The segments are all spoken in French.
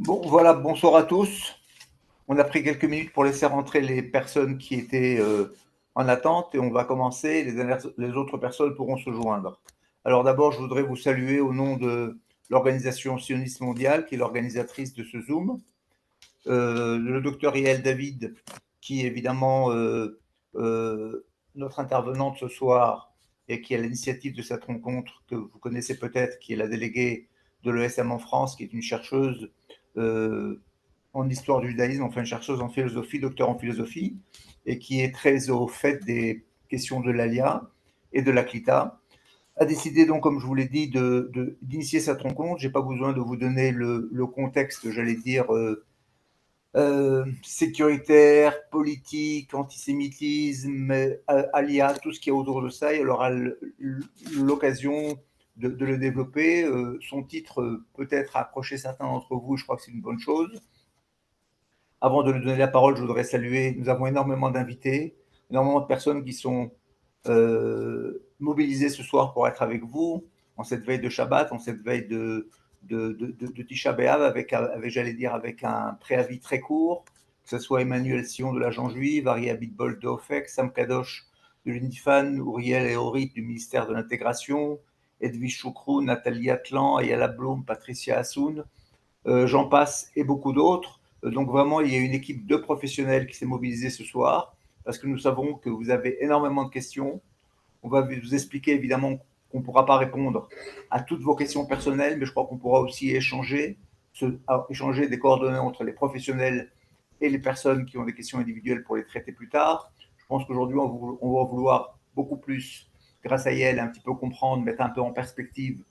Bon, voilà, bonsoir à tous. On a pris quelques minutes pour laisser rentrer les personnes qui étaient en attente et on va commencer. Les autres personnes pourront se joindre. Alors d'abord, je voudrais vous saluer au nom de l'Organisation sioniste mondiale, qui est l'organisatrice de ce Zoom. Le docteur Yael David, qui est évidemment notre intervenante ce soir et qui est à l'initiative de cette rencontre que vous connaissez peut-être, qui est la déléguée de l'ESM en France, qui est une chercheuse euh, en histoire du judaïsme, enfin une chercheuse en philosophie, docteur en philosophie, et qui est très au fait des questions de l'ALIA et de l'ACLITA, a décidé donc, comme je vous l'ai dit, d'initier cette rencontre. Je n'ai pas besoin de vous donner le contexte, j'allais dire, sécuritaire, politique, antisémitisme, alia, tout ce qui est autour de ça. Elle aura l'occasion de le développer. Son titre peut-être a accroché certains d'entre vous, je crois que c'est une bonne chose. Avant de lui donner la parole, je voudrais saluer, nous avons énormément d'invités, énormément de personnes qui sont mobilisées ce soir pour être avec vous, en cette veille de Shabbat, en cette veille de Tisha B'Av, j'allais dire, avec un préavis très court, que ce soit Emmanuel Sion de l'Agent Juive, Ari Abitbol de OFEC, Sam Kadosh de l'UNIFAN, Uriel et Horit du ministère de l'Intégration, Edwige Choukrou, Nathalie Atlan, Ayala Blum, Patricia Hassoun, j'en passe, et beaucoup d'autres. Donc vraiment, il y a une équipe de professionnels qui s'est mobilisée ce soir, parce que nous savons que vous avez énormément de questions. On va vous expliquer évidemment qu'on ne pourra pas répondre à toutes vos questions personnelles, mais je crois qu'on pourra aussi échanger des coordonnées entre les professionnels et les personnes qui ont des questions individuelles pour les traiter plus tard. Je pense qu'aujourd'hui, on va vouloir beaucoup plus, grâce à elle, un petit peu comprendre, mettre un peu en perspective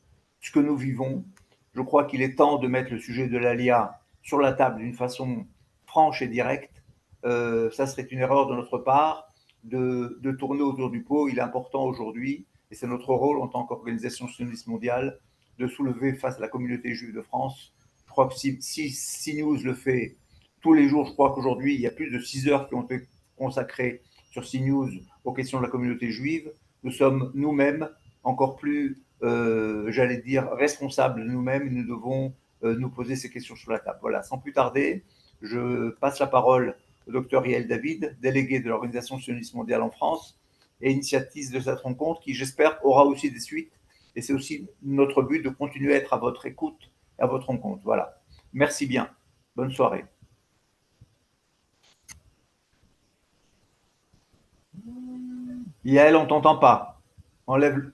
ce que nous vivons. Je crois qu'il est temps de mettre le sujet de l'ALIA sur la table d'une façon franche et directe. Ça serait une erreur de notre part de tourner autour du pot. Il est important aujourd'hui, et c'est notre rôle en tant qu'organisation sioniste mondiale, de soulever face à la communauté juive de France. Je crois que si CNews le fait tous les jours, je crois qu'aujourd'hui, il y a plus de 6 heures qui ont été consacrées sur CNews aux questions de la communauté juive. Nous sommes nous-mêmes encore plus, j'allais dire, responsables de nous-mêmes et nous devons nous poser ces questions sur la table. Voilà, sans plus tarder, je passe la parole au docteur Yael David, délégué de l'Organisation sioniste mondiale en France et initiatrice de cette rencontre qui, j'espère, aura aussi des suites. Et c'est aussi notre but de continuer à être à votre écoute et à votre rencontre. Voilà. Merci bien. Bonne soirée. Yael, on t'entend pas. Enlève.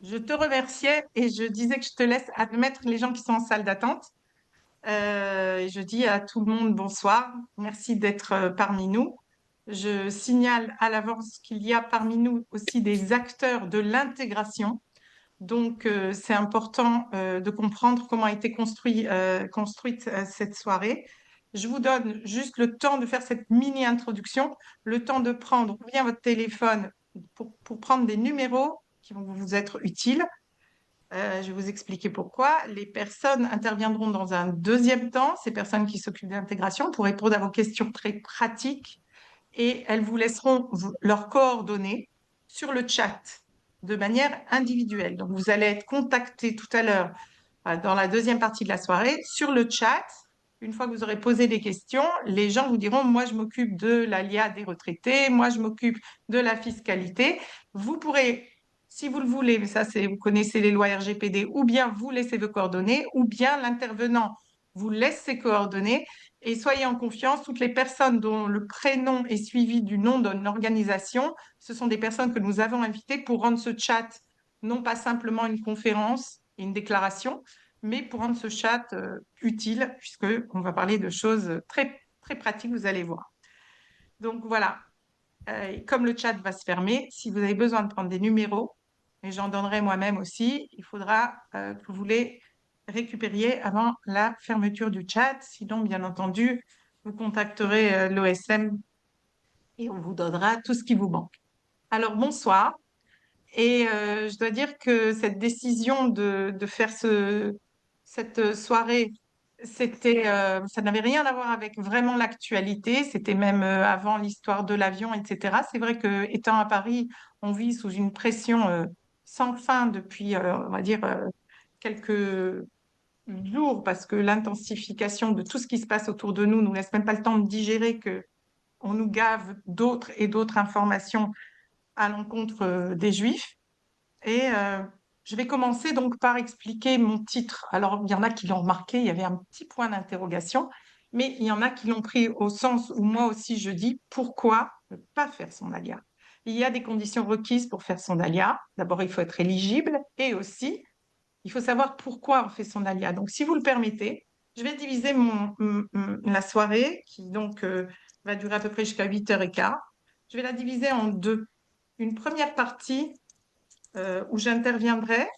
Je te remerciais et je disais que je te laisse admettre les gens qui sont en salle d'attente. Et je dis à tout le monde bonsoir. Merci d'être parmi nous. Je signale à l'avance qu'il y a parmi nous aussi des acteurs de l'intégration. Donc, c'est important de comprendre comment a été construite cette soirée. Je vous donne juste le temps de faire cette mini-introduction, le temps de prendre bien votre téléphone pour prendre des numéros qui vont vous être utiles. Je vais vous expliquer pourquoi. Les personnes interviendront dans un deuxième temps, ces personnes qui s'occupent d'intégration, pour répondre à vos questions très pratiques et elles vous laisseront leurs coordonnées sur le chat de manière individuelle. Donc, vous allez être contacté tout à l'heure dans la deuxième partie de la soirée sur le chat. Une fois que vous aurez posé des questions, les gens vous diront, moi, je m'occupe de l'ALIA des retraités, moi, je m'occupe de la fiscalité. Vous pourrez, si vous le voulez, mais ça, c'est, vous connaissez les lois RGPD, ou bien vous laissez vos coordonnées, ou bien l'intervenant vous laisse ses coordonnées. Et soyez en confiance, toutes les personnes dont le prénom est suivi du nom d'une organisation, ce sont des personnes que nous avons invitées pour rendre ce chat non pas simplement une conférence, une déclaration, mais pour rendre ce chat utile, puisqu'on va parler de choses très, très pratiques, vous allez voir. Donc voilà, comme le chat va se fermer, si vous avez besoin de prendre des numéros, et j'en donnerai moi-même aussi, il faudra que vous les récupériez avant la fermeture du chat. Sinon, bien entendu, vous contacterez l'OSM et on vous donnera tout ce qui vous manque. Alors, bonsoir. Et je dois dire que cette décision de faire cette soirée, ça n'avait rien à voir avec vraiment l'actualité. C'était même avant l'histoire de l'avion, etc. C'est vrai que étant à Paris, on vit sous une pression sans fin depuis, on va dire, quelques jours, parce que l'intensification de tout ce qui se passe autour de nous nous laisse même pas le temps de digérer que on nous gave d'autres et d'autres informations à l'encontre des Juifs. Et je vais commencer donc par expliquer mon titre. Alors, il y en a qui l'ont remarqué, il y avait un petit point d'interrogation, mais il y en a qui l'ont pris au sens où moi aussi je dis pourquoi ne pas faire son alia. Il y a des conditions requises pour faire son alia. D'abord, il faut être éligible et aussi, il faut savoir pourquoi on fait son alia. Donc, si vous le permettez, je vais diviser la soirée qui donc va durer à peu près jusqu'à 8h15. Je vais la diviser en deux. Une première partie où j'interviendrai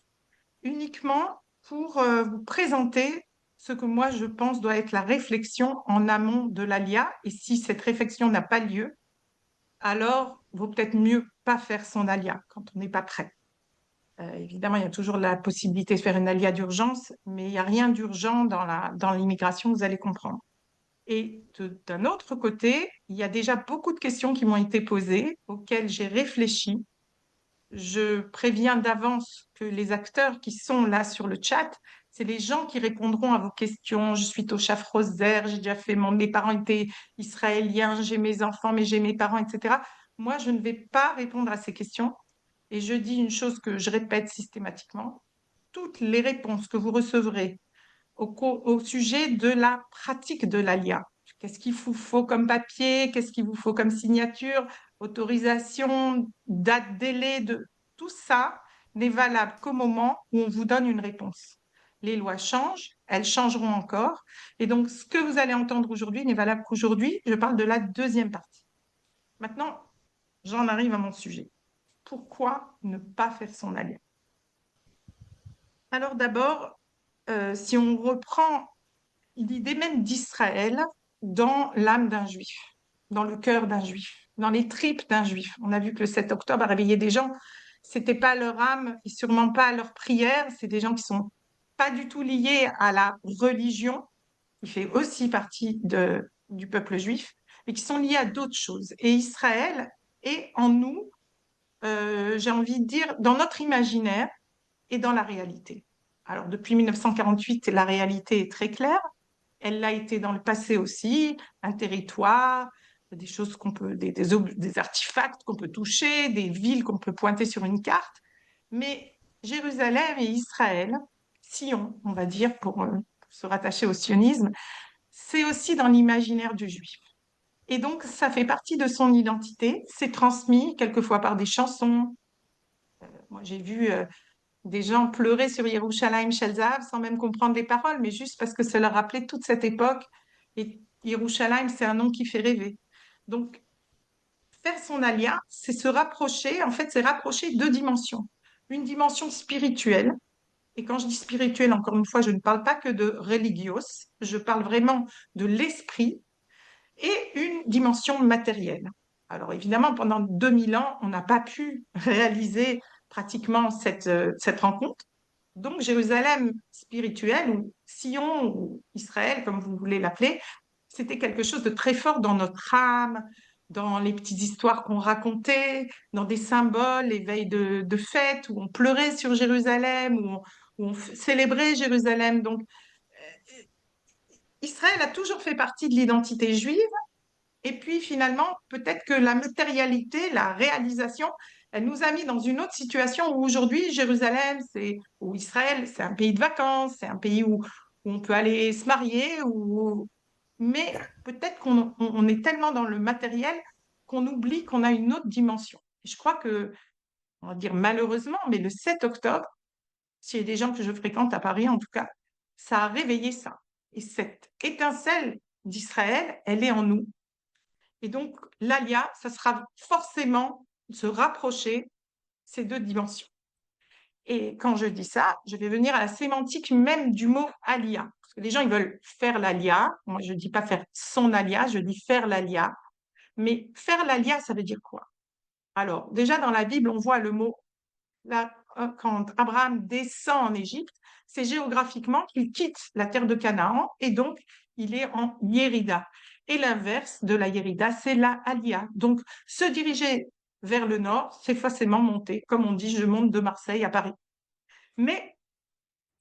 uniquement pour vous présenter ce que moi je pense doit être la réflexion en amont de l'ALIA. Et si cette réflexion n'a pas lieu, alors vaut peut-être mieux pas faire son ALIA quand on n'est pas prêt. Évidemment, il y a toujours la possibilité de faire une ALIA d'urgence, mais il n'y a rien d'urgent dans l'immigration, vous allez comprendre. Et d'un autre côté, il y a déjà beaucoup de questions qui m'ont été posées, auxquelles j'ai réfléchi. Je préviens d'avance que les acteurs qui sont là sur le chat, c'est les gens qui répondront à vos questions. Je suis Toshav Roser, j'ai déjà fait mes parents étaient israéliens, j'ai mes enfants, mais j'ai mes parents, etc. Moi, je ne vais pas répondre à ces questions. Et je dis une chose que je répète systématiquement. Toutes les réponses que vous recevrez au sujet de la pratique de l'ALIA. Qu'est-ce qu'il vous faut comme papier? Qu'est-ce qu'il vous faut comme signature? Autorisation, date, délai, tout ça n'est valable qu'au moment où on vous donne une réponse. Les lois changent, elles changeront encore. Et donc, ce que vous allez entendre aujourd'hui n'est valable qu'aujourd'hui. Je parle de la deuxième partie. Maintenant, j'en arrive à mon sujet. Pourquoi ne pas faire son ALIA? Alors d'abord, si on reprend l'idée même d'Israël dans l'âme d'un juif, dans le cœur d'un juif, dans les tripes d'un juif. On a vu que le 7 octobre a réveillé des gens, c'était pas leur âme et sûrement pas leur prière, c'est des gens qui sont pas du tout liés à la religion, qui fait aussi partie du peuple juif, mais qui sont liés à d'autres choses. Et Israël est en nous, j'ai envie de dire, dans notre imaginaire et dans la réalité. Alors, depuis 1948, la réalité est très claire. Elle l'a été dans le passé aussi, un territoire, des choses qu'on peut, des artefacts qu'on peut toucher, des villes qu'on peut pointer sur une carte. Mais Jérusalem et Israël, Sion, on va dire, pour se rattacher au sionisme, c'est aussi dans l'imaginaire du juif. Et donc, ça fait partie de son identité. C'est transmis quelquefois par des chansons. Moi, j'ai vu des gens pleurer sur Yerushalayim Shel Zahav sans même comprendre les paroles, mais juste parce que ça leur rappelait toute cette époque. Et Yerushalayim, c'est un nom qui fait rêver. Donc, faire son alia, c'est se rapprocher, en fait, c'est rapprocher deux dimensions. Une dimension spirituelle, et quand je dis spirituelle, encore une fois, je ne parle pas que de religios, je parle vraiment de l'esprit, et une dimension matérielle. Alors évidemment, pendant 2000 ans, on n'a pas pu réaliser pratiquement cette rencontre. Donc Jérusalem spirituelle, ou Sion, ou Israël, comme vous voulez l'appeler, c'était quelque chose de très fort dans notre âme, dans les petites histoires qu'on racontait, dans des symboles, les veilles de fête, où on pleurait sur Jérusalem, où on célébrait Jérusalem. Donc Israël a toujours fait partie de l'identité juive. Et puis finalement, peut-être que la matérialité, la réalisation, elle nous a mis dans une autre situation où aujourd'hui, Jérusalem, ou Israël, c'est un pays de vacances, c'est un pays où on peut aller se marier, mais peut-être qu'on est tellement dans le matériel qu'on oublie qu'on a une autre dimension. Et je crois que, on va dire malheureusement, mais le 7 octobre, s'il y a des gens que je fréquente à Paris en tout cas, ça a réveillé ça. Et cette étincelle d'Israël, elle est en nous. Et donc, l'alia, ça sera forcément de se rapprocher ces deux dimensions. Et quand je dis ça, je vais venir à la sémantique même du mot alia. Parce que les gens, ils veulent faire l'alia. Moi, je ne dis pas faire son alia, je dis faire l'alia. Mais faire l'alia, ça veut dire quoi? Alors, déjà dans la Bible, on voit le mot, là, quand Abraham descend en Égypte, c'est géographiquement qu'il quitte la terre de Canaan et donc il est en Yérida. Et l'inverse de la Yérida, c'est la Alia. Donc, se diriger vers le nord, c'est forcément monter. Comme on dit, je monte de Marseille à Paris. Mais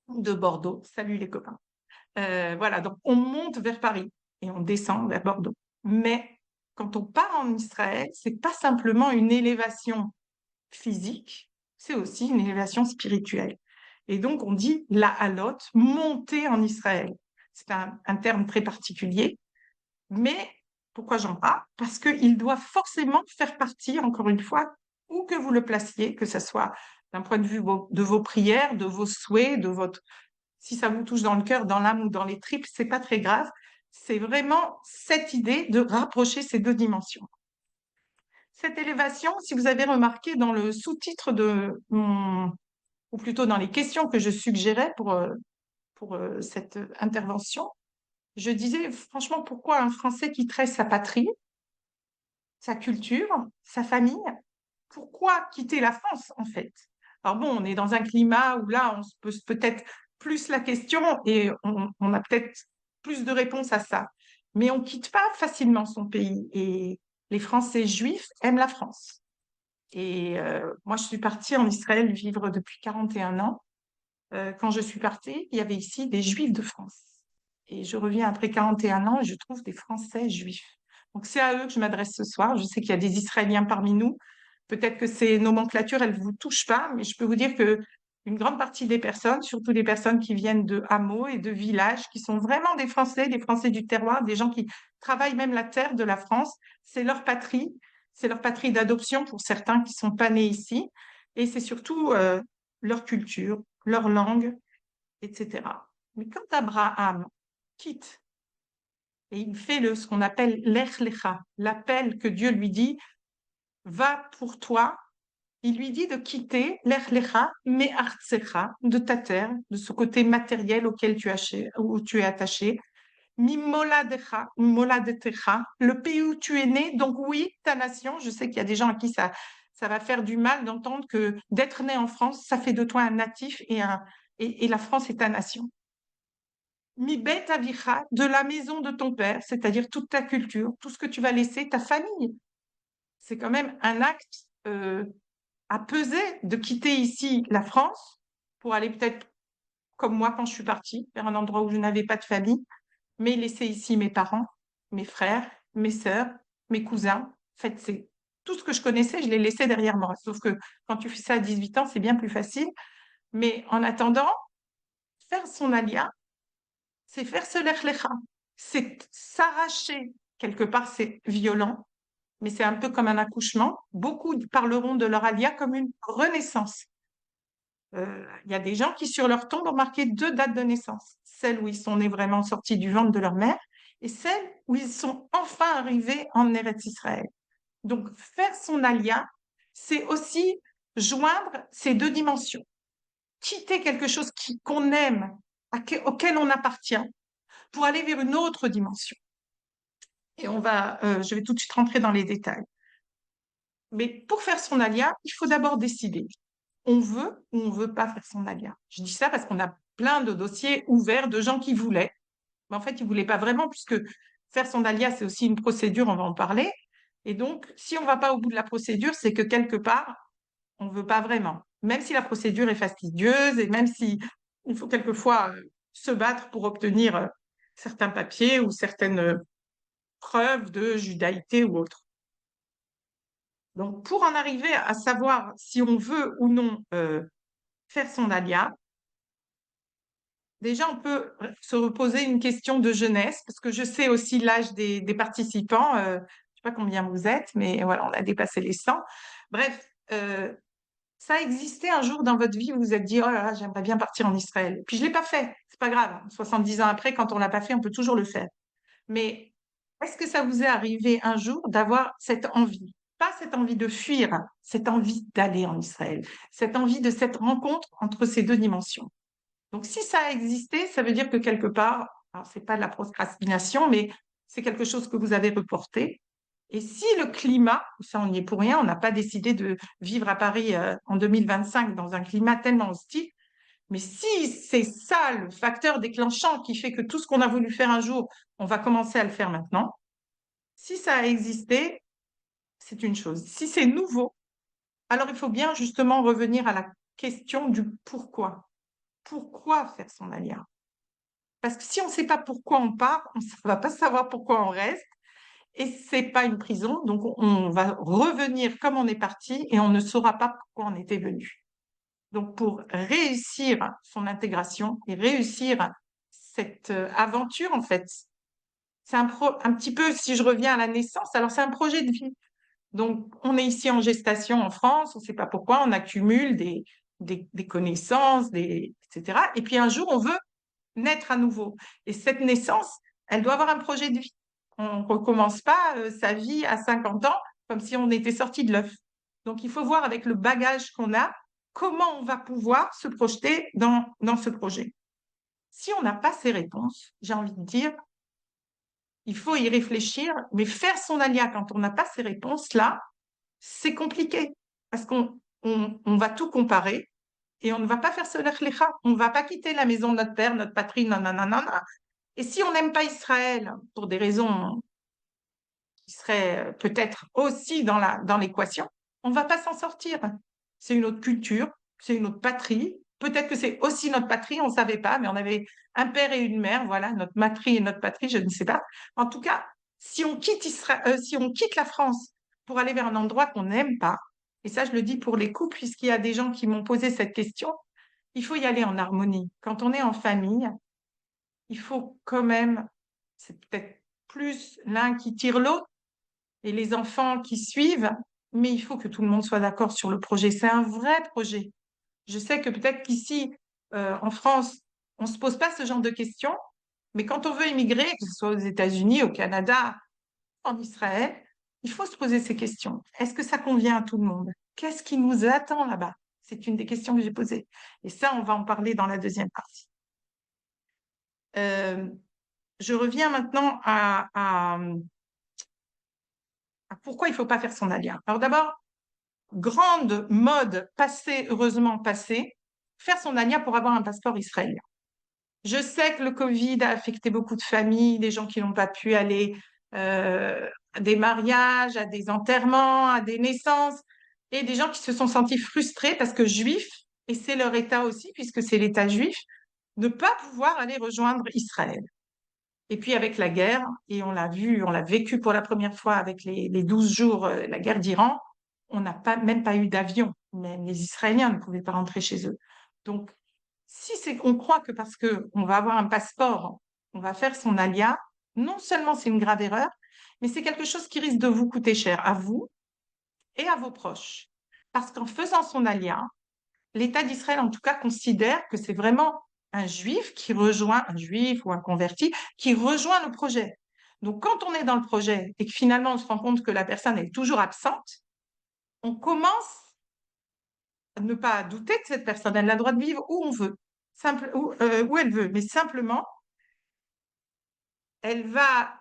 de Bordeaux. Salut les copains. Voilà, donc on monte vers Paris et on descend vers Bordeaux. Mais quand on part en Israël, c'est pas simplement une élévation physique, c'est aussi une élévation spirituelle. Et donc on dit la halot, monter en Israël. C'est un terme très particulier, mais pourquoi j'en parle? Parce qu'il doit forcément faire partie, encore une fois, où que vous le placiez, que ce soit d'un point de vue de vos prières, de vos souhaits, de votre si ça vous touche dans le cœur, dans l'âme ou dans les tripes, c'est pas très grave. C'est vraiment cette idée de rapprocher ces deux dimensions. Cette élévation, si vous avez remarqué dans le sous-titre de mon, ou plutôt dans les questions que je suggérais pour cette intervention, je disais franchement pourquoi un Français quitterait sa patrie, sa culture, sa famille, pourquoi quitter la France en fait? Alors bon, on est dans un climat où là, on se pose peut-être plus la question et on a peut-être plus de réponses à ça. Mais on quitte pas facilement son pays et les Français juifs aiment la France. Et moi, je suis partie en Israël vivre depuis 41 ans. Quand je suis partie, il y avait ici des Juifs de France. Et je reviens après 41 ans et je trouve des Français juifs. Donc c'est à eux que je m'adresse ce soir. Je sais qu'il y a des Israéliens parmi nous. Peut-être que ces nomenclatures, elles ne vous touchent pas, mais je peux vous dire que une grande partie des personnes, surtout des personnes qui viennent de hameaux et de villages, qui sont vraiment des Français du terroir, des gens qui travaillent même la terre de la France, c'est leur patrie d'adoption pour certains qui sont pas nés ici, et c'est surtout leur culture, leur langue, etc. Mais quand Abraham quitte et il fait ce qu'on appelle l'Ech Lecha, l'appel que Dieu lui dit, va pour toi, il lui dit de quitter l'Ech Lecha, mais Artsecha, de ta terre, de ce côté matériel auquel où tu es attaché, Mimoladecha, Moladetecha, le pays où tu es né, donc oui, ta nation, je sais qu'il y a des gens à qui ça va faire du mal d'entendre que d'être né en France, ça fait de toi un natif et la France est ta nation. Mi bet avicha, de la maison de ton père, c'est-à-dire toute ta culture, tout ce que tu vas laisser, ta famille. C'est quand même un acte à peser de quitter ici la France pour aller peut-être, comme moi quand je suis partie, vers un endroit où je n'avais pas de famille, mais laisser ici mes parents, mes frères, mes sœurs, mes cousins. En fait, c'est tout ce que je connaissais, je l'ai laissé derrière moi. Sauf que quand tu fais ça à 18 ans, c'est bien plus facile. Mais en attendant, faire son alia, c'est faire ce lech lecha. C'est s'arracher. Quelque part, c'est violent, mais c'est un peu comme un accouchement. Beaucoup parleront de leur alia comme une renaissance. Il y a des gens qui, sur leur tombe, ont marqué deux dates de naissance. Celle où ils sont nés vraiment sortis du ventre de leur mère et celle où ils sont enfin arrivés en Eretz Israël. Donc, faire son alia, c'est aussi joindre ces deux dimensions. Quitter quelque chose qu'on aime, auquel on appartient, pour aller vers une autre dimension. Et je vais tout de suite rentrer dans les détails. Mais pour faire son alia, il faut d'abord décider. On veut ou on veut pas faire son alia. Je dis ça parce qu'on a plein de dossiers ouverts de gens qui voulaient, mais en fait, ils voulaient pas vraiment, puisque faire son alia, c'est aussi une procédure, on va en parler. Et donc, si on va pas au bout de la procédure, c'est que quelque part, on veut pas vraiment. Même si la procédure est fastidieuse et même si il faut quelquefois se battre pour obtenir certains papiers ou certaines preuves de judaïté ou autre. Donc, pour en arriver à savoir si on veut ou non faire son alia, déjà, on peut se reposer une question de jeunesse, parce que je sais aussi l'âge des participants. Je ne sais pas combien vous êtes, mais voilà, on a dépassé les 100. Bref, ça a existé un jour dans votre vie où vous vous êtes dit, oh là là, j'aimerais bien partir en Israël. Puis je ne l'ai pas fait, c'est pas grave. 70 ans après, quand on ne l'a pas fait, on peut toujours le faire. Mais est-ce que ça vous est arrivé un jour d'avoir cette envie? Pas cette envie de fuir, cette envie d'aller en Israël, cette envie de cette rencontre entre ces deux dimensions. Donc, si ça a existé, ça veut dire que quelque part, alors c'est pas de la procrastination, mais c'est quelque chose que vous avez reporté. Et si le climat, ça on n'y est pour rien, on n'a pas décidé de vivre à Paris en 2025 dans un climat tellement hostile, mais si c'est ça le facteur déclenchant qui fait que tout ce qu'on a voulu faire un jour, on va commencer à le faire maintenant, si ça a existé, c'est une chose. Si c'est nouveau, alors il faut bien justement revenir à la question du pourquoi. pourquoi faire son alia. Parce que si on ne sait pas pourquoi on part, on ne va pas savoir pourquoi on reste. Et ce n'est pas une prison, donc on va revenir comme on est parti et on ne saura pas pourquoi on était venu. Donc pour réussir son intégration et réussir cette aventure, en fait, c'est un petit peu, si je reviens à la naissance, alors c'est un projet de vie. Donc on est ici en gestation en France, on ne sait pas pourquoi, on accumule des connaissances, etc. Et puis un jour, on veut naître à nouveau. Et cette naissance, elle doit avoir un projet de vie. On ne recommence pas sa vie à 50 ans comme si on était sorti de l'œuf. Donc, il faut voir avec le bagage qu'on a comment on va pouvoir se projeter dans ce projet. Si on n'a pas ces réponses, j'ai envie de dire, il faut y réfléchir, mais faire son alia quand on n'a pas ces réponses-là, c'est compliqué parce qu'on va tout comparer et on ne va pas faire ce lechlecha. On ne va pas quitter la maison de notre père, notre patrie, non, non, non, non, non. Et si on n'aime pas Israël, pour des raisons qui seraient peut-être aussi dans l'équation, on ne va pas s'en sortir. C'est une autre culture, c'est une autre patrie. Peut-être que c'est aussi notre patrie, on ne savait pas, mais on avait un père et une mère, voilà, notre matrie et notre patrie, je ne sais pas. En tout cas, si on quitte si on quitte la France pour aller vers un endroit qu'on n'aime pas, et ça je le dis pour les couples, puisqu'il y a des gens qui m'ont posé cette question, il faut y aller en harmonie. Quand on est en famille, il faut quand même, c'est peut-être plus l'un qui tire l'autre et les enfants qui suivent, mais il faut que tout le monde soit d'accord sur le projet. C'est un vrai projet. Je sais que peut-être qu'ici, en France, on ne se pose pas ce genre de questions, mais quand on veut immigrer, que ce soit aux États-Unis, au Canada, en Israël, il faut se poser ces questions. Est-ce que ça convient à tout le monde? Qu'est-ce qui nous attend là-bas? C'est une des questions que j'ai posées. Et ça, on va en parler dans la deuxième partie. Euh, je reviens maintenant à pourquoi il ne faut pas faire son alia. Alors d'abord, grande mode passée, heureusement passée, faire son alia pour avoir un passeport israélien. Je sais que le Covid a affecté beaucoup de familles, des gens qui n'ont pas pu aller à des mariages, à des enterrements, à des naissances, et des gens qui se sont sentis frustrés parce que juifs, et c'est leur État aussi, puisque c'est l'État juif, ne pas pouvoir aller rejoindre Israël. Et puis avec la guerre, et on l'a vu, on l'a vécu pour la première fois avec les 12 jours, la guerre d'Iran, on n'a même pas eu d'avion. Même les Israéliens ne pouvaient pas rentrer chez eux. Donc, si c'est qu'on croit que parce qu'on va avoir un passeport, on va faire son alia, non seulement c'est une grave erreur, mais c'est quelque chose qui risque de vous coûter cher, à vous et à vos proches. Parce qu'en faisant son alia, l'État d'Israël, en tout cas, considère que c'est vraiment un juif qui rejoint, un juif ou un converti, qui rejoint le projet. Donc, quand on est dans le projet et que finalement on se rend compte que la personne est toujours absente, on commence à ne pas douter de cette personne. Elle a le droit de vivre où on veut, où elle veut, mais simplement, elle va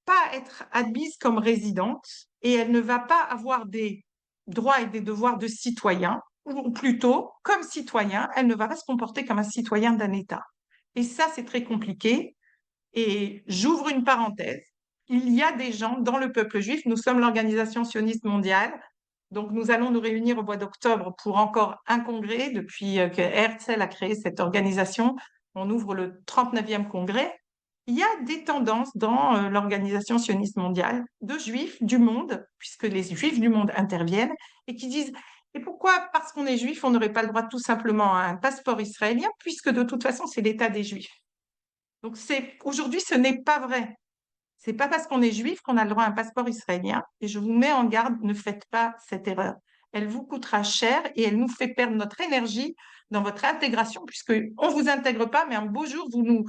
pas être admise comme résidente et elle ne va pas avoir des droits et des devoirs de citoyen, ou plutôt, comme citoyen, elle ne va pas se comporter comme un citoyen d'un État. Et ça, c'est très compliqué. Et j'ouvre une parenthèse. Il y a des gens dans le peuple juif, nous sommes l'organisation sioniste mondiale, donc nous allons nous réunir au mois d'octobre pour encore un congrès. Depuis que Herzl a créé cette organisation, on ouvre le 39e congrès. Il y a des tendances dans l'organisation sioniste mondiale de juifs du monde, puisque les juifs du monde interviennent, et qui disent, et pourquoi, parce qu'on est juif, on n'aurait pas le droit tout simplement à un passeport israélien, puisque de toute façon, c'est l'État des juifs. Donc aujourd'hui, ce n'est pas vrai. C'est pas parce qu'on est juif qu'on a le droit à un passeport israélien. Et je vous mets en garde, ne faites pas cette erreur. Elle vous coûtera cher et elle nous fait perdre notre énergie dans votre intégration, puisqu'on ne vous intègre pas, mais un beau jour, vous nous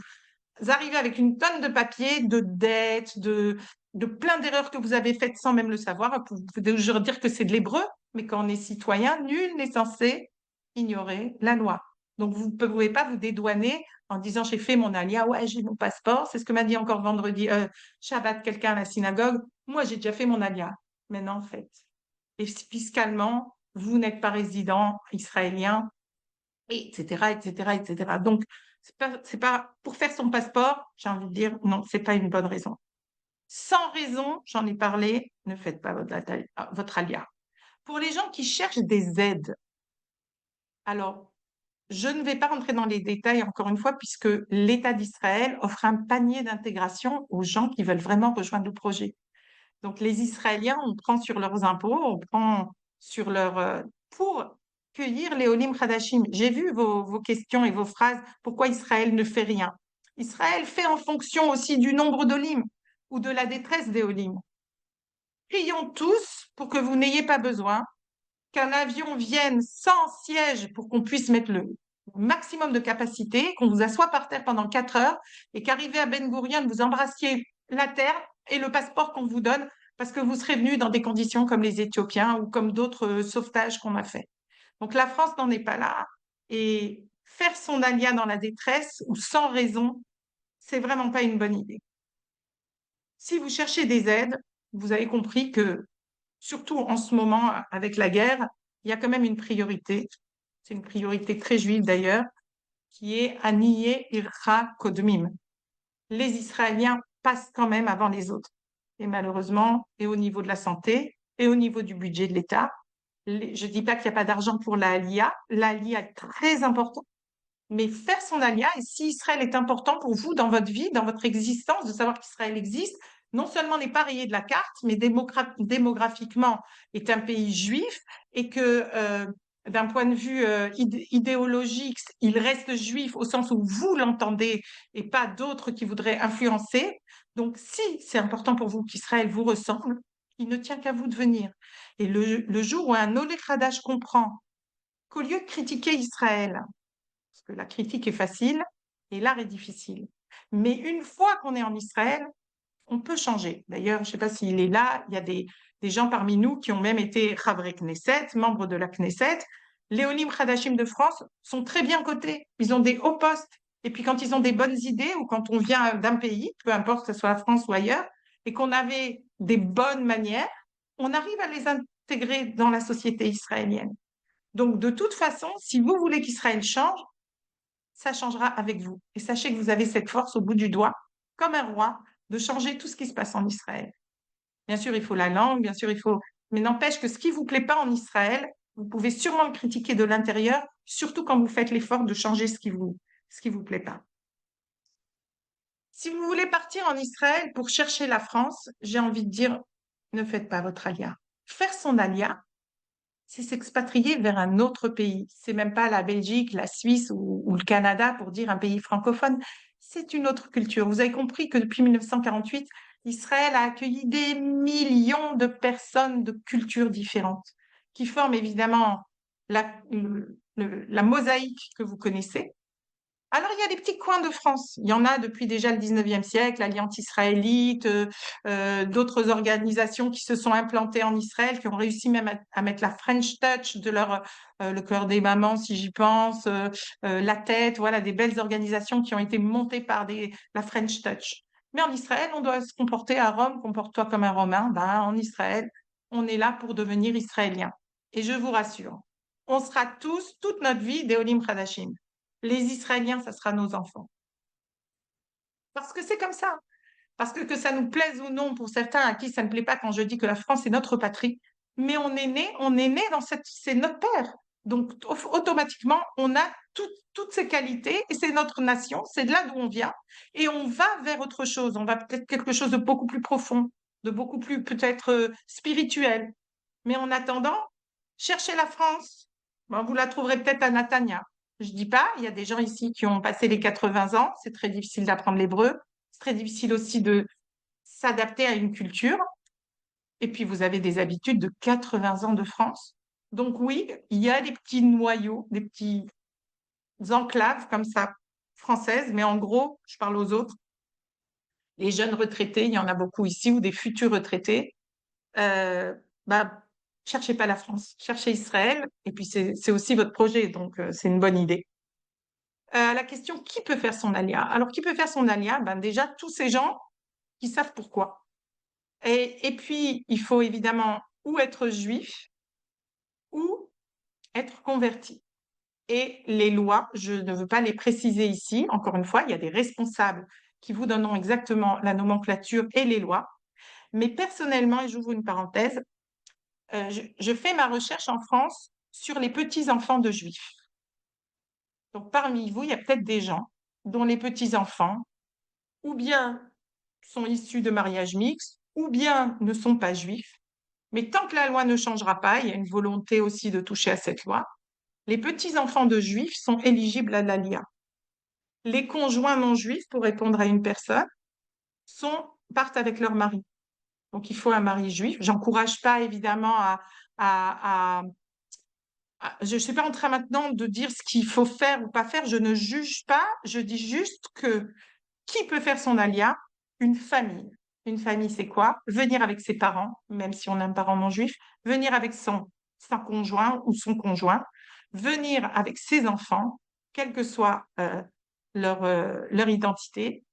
arrivez avec une tonne de papiers, de dettes, de plein d'erreurs que vous avez faites sans même le savoir. Vous pouvez toujours dire que c'est de l'hébreu, mais quand on est citoyen, nul n'est censé ignorer la loi. Donc, vous ne pouvez pas vous dédouaner en disant j'ai fait mon alia, ouais, j'ai mon passeport. C'est ce que m'a dit encore vendredi, Shabbat, quelqu'un à la synagogue. Moi, j'ai déjà fait mon alia. Mais non, en fait. Et fiscalement, vous n'êtes pas résident israélien, etc., etc., etc. Donc, c'est pas pour faire son passeport, j'ai envie de dire, non, c'est pas une bonne raison. Sans raison, j'en ai parlé, ne faites pas votre alia. Pour les gens qui cherchent des aides, alors, Je ne vais pas rentrer dans les détails encore une fois, puisque l'État d'Israël offre un panier d'intégration aux gens qui veulent vraiment rejoindre le projet. Donc, les Israéliens, on prend sur leurs impôts, on prend sur leur... pour cueillir les Olim Hadashim. J'ai vu vos questions et vos phrases. Pourquoi Israël ne fait rien? Israël fait en fonction aussi du nombre d'Olim ou de la détresse des Olim. Prions tous pour que vous n'ayez pas besoin qu'un avion vienne sans siège pour qu'on puisse mettre le maximum de capacité, qu'on vous assoie par terre pendant 4 heures et qu'arrivé à Ben Gurion, vous embrassiez la terre et le passeport qu'on vous donne parce que vous serez venu dans des conditions comme les Éthiopiens ou comme d'autres sauvetages qu'on a fait. Donc la France n'en est pas là. Et faire son alia dans la détresse ou sans raison, c'est vraiment pas une bonne idée. Si vous cherchez des aides, vous avez compris que, surtout en ce moment avec la guerre, il y a quand même une priorité. C'est une priorité très juive d'ailleurs, qui est Aniye Ircha Kodmim. Les Israéliens passent quand même avant les autres. Et malheureusement, et au niveau de la santé, et au niveau du budget de l'État, je ne dis pas qu'il n'y a pas d'argent pour la l'ALIA. L'ALIA est très important, mais faire son alia, et si Israël est important pour vous dans votre vie, dans votre existence, de savoir qu'Israël existe, non seulement n'est pas rayé de la carte, mais démographiquement est un pays juif et que d'un point de vue idéologique, il reste juif au sens où vous l'entendez et pas d'autres qui voudraient influencer. Donc, si c'est important pour vous qu'Israël vous ressemble, il ne tient qu'à vous de venir. Et le jour où un Olé Kradash comprend qu'au lieu de critiquer Israël, parce que la critique est facile et l'art est difficile. Mais une fois qu'on est en Israël, on peut changer. D'ailleurs, je ne sais pas s'il est là, il y a des gens parmi nous qui ont même été Chavrei Knesset, membres de la Knesset. Les Olim Hadashim de France sont très bien cotés. Ils ont des hauts postes. Et puis quand ils ont des bonnes idées ou quand on vient d'un pays, peu importe que ce soit la France ou ailleurs, et qu'on avait des bonnes manières, on arrive à les intégrer dans la société israélienne. Donc, de toute façon, si vous voulez qu'Israël change, ça changera avec vous. Et sachez que vous avez cette force au bout du doigt, comme un roi, de changer tout ce qui se passe en Israël. Bien sûr, il faut la langue, bien sûr, il faut... Mais n'empêche que ce qui ne vous plaît pas en Israël, vous pouvez sûrement le critiquer de l'intérieur, surtout quand vous faites l'effort de changer ce qui vous plaît pas. Si vous voulez partir en Israël pour chercher la France, j'ai envie de dire, ne faites pas votre alia. Faire son alia, c'est s'expatrier vers un autre pays. C'est même pas la Belgique, la Suisse ou le Canada pour dire un pays francophone. C'est une autre culture. Vous avez compris que depuis 1948, Israël a accueilli des millions de personnes de cultures différentes qui forment évidemment la mosaïque que vous connaissez. Alors, il y a des petits coins de France. Il y en a depuis déjà le 19e siècle, l'Alliance israélite, d'autres organisations qui se sont implantées en Israël, qui ont réussi même à mettre la French Touch de le cœur des mamans, si j'y pense, la tête, voilà, des belles organisations qui ont été montées par la French Touch. Mais en Israël, on doit se comporter à Rome, comporte-toi comme un Romain. Ben, en Israël, on est là pour devenir israélien. Et je vous rassure, on sera tous, toute notre vie, des Olim Hadashim. Les Israéliens, ça sera nos enfants. Parce que c'est comme ça. Parce que ça nous plaise ou non, pour certains à qui ça ne plaît pas quand je dis que la France est notre patrie, mais on est né dans c'est notre père. Donc automatiquement, on a toutes ces qualités et c'est notre nation, c'est de là d'où on vient et on va vers autre chose. On va peut-être quelque chose de beaucoup plus profond, de beaucoup plus peut-être spirituel. Mais en attendant, cherchez la France. Bon, vous la trouverez peut-être à Natania. Je dis pas, il y a des gens ici qui ont passé les 80 ans, c'est très difficile d'apprendre l'hébreu, c'est très difficile aussi de s'adapter à une culture. Et puis, vous avez des habitudes de 80 ans de France. Donc oui, il y a des petits noyaux, des petits enclaves comme ça, françaises, mais en gros, je parle aux autres, les jeunes retraités, il y en a beaucoup ici, ou des futurs retraités, bah, cherchez pas la France, cherchez Israël, et puis c'est aussi votre projet, donc c'est une bonne idée. La question, qui peut faire son alia? Alors, qui peut faire son alia? Ben, déjà, tous ces gens qui savent pourquoi. Et puis, il faut évidemment ou être juif ou être converti. Et les lois, je ne veux pas les préciser ici, encore une fois, il y a des responsables qui vous donneront exactement la nomenclature et les lois. Mais personnellement, et j'ouvre une parenthèse, je fais ma recherche en France sur les petits-enfants de juifs. Donc, parmi vous, il y a peut-être des gens dont les petits-enfants, ou bien sont issus de mariages mixtes, ou bien ne sont pas juifs. Mais tant que la loi ne changera pas, il y a une volonté aussi de toucher à cette loi, les petits-enfants de juifs sont éligibles à l'ALIA. Les conjoints non juifs, pour répondre à une personne, partent avec leur mari. Donc, il faut un mari juif. J'encourage pas, évidemment, à, je ne suis pas en train maintenant de dire ce qu'il faut faire ou pas faire. Je ne juge pas. Je dis juste que qui peut faire son alia? Une famille. Une famille, c'est quoi? Venir avec ses parents, même si on a un parent non juif, venir avec son conjoint ou son conjoint, venir avec ses enfants, quelle que soit leur identité.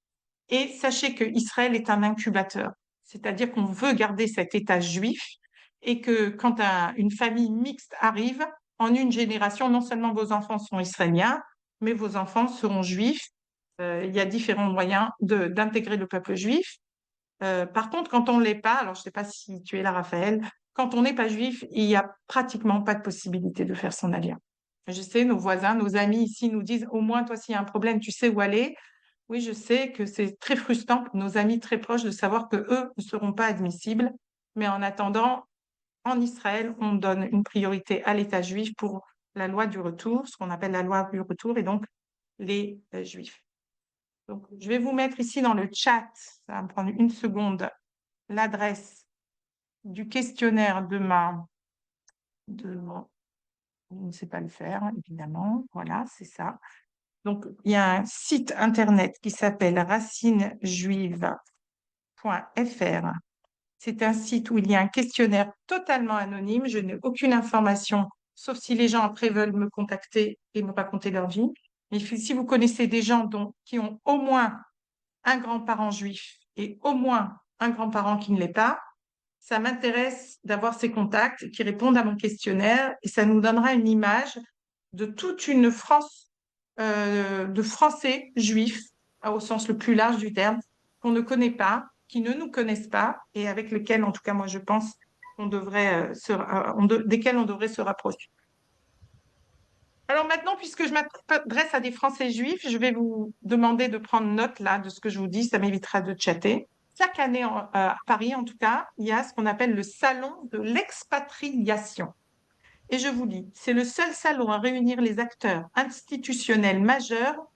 Et sachez que Israël est un incubateur, c'est-à-dire qu'on veut garder cet État juif et que quand une famille mixte arrive, en une génération, non seulement vos enfants sont israéliens, mais vos enfants seront juifs. Il y a différents moyens d'intégrer le peuple juif. Par contre, quand on ne l'est pas, alors je ne sais pas si tu es là, Raphaël, quand on n'est pas juif, il n'y a pratiquement pas de possibilité de faire son alliance. Je sais, nos voisins, nos amis ici nous disent, au moins, toi, s'il y a un problème, tu sais où aller. Oui, je sais que c'est très frustrant pour nos amis très proches de savoir que eux ne seront pas admissibles. Mais en attendant, en Israël, on donne une priorité à l'État juif pour la loi du retour, ce qu'on appelle la loi du retour, et donc les juifs. Donc, je vais vous mettre ici dans le chat, ça va me prendre une seconde, l'adresse du questionnaire je ne sais pas le faire, évidemment. Voilà, c'est ça. Donc, il y a un site internet qui s'appelle racinesjuives.fr. C'est un site où il y a un questionnaire totalement anonyme. Je n'ai aucune information, sauf si les gens après veulent me contacter et me raconter leur vie. Mais si vous connaissez des gens qui ont au moins un grand-parent juif et au moins un grand-parent qui ne l'est pas, ça m'intéresse d'avoir ces contacts qui répondent à mon questionnaire et ça nous donnera une image de toute une France de Français juifs, au sens le plus large du terme, qu'on ne connaît pas, qui ne nous connaissent pas et avec lesquels, en tout cas moi je pense, desquels on devrait se rapprocher. Alors maintenant, puisque je m'adresse à des Français juifs, je vais vous demander de prendre note là de ce que je vous dis, ça m'évitera de chatter. Chaque année, à Paris en tout cas, il y a ce qu'on appelle le salon de l'expatriation. Et je vous lis, c'est le seul salon à réunir les acteurs institutionnels majeurs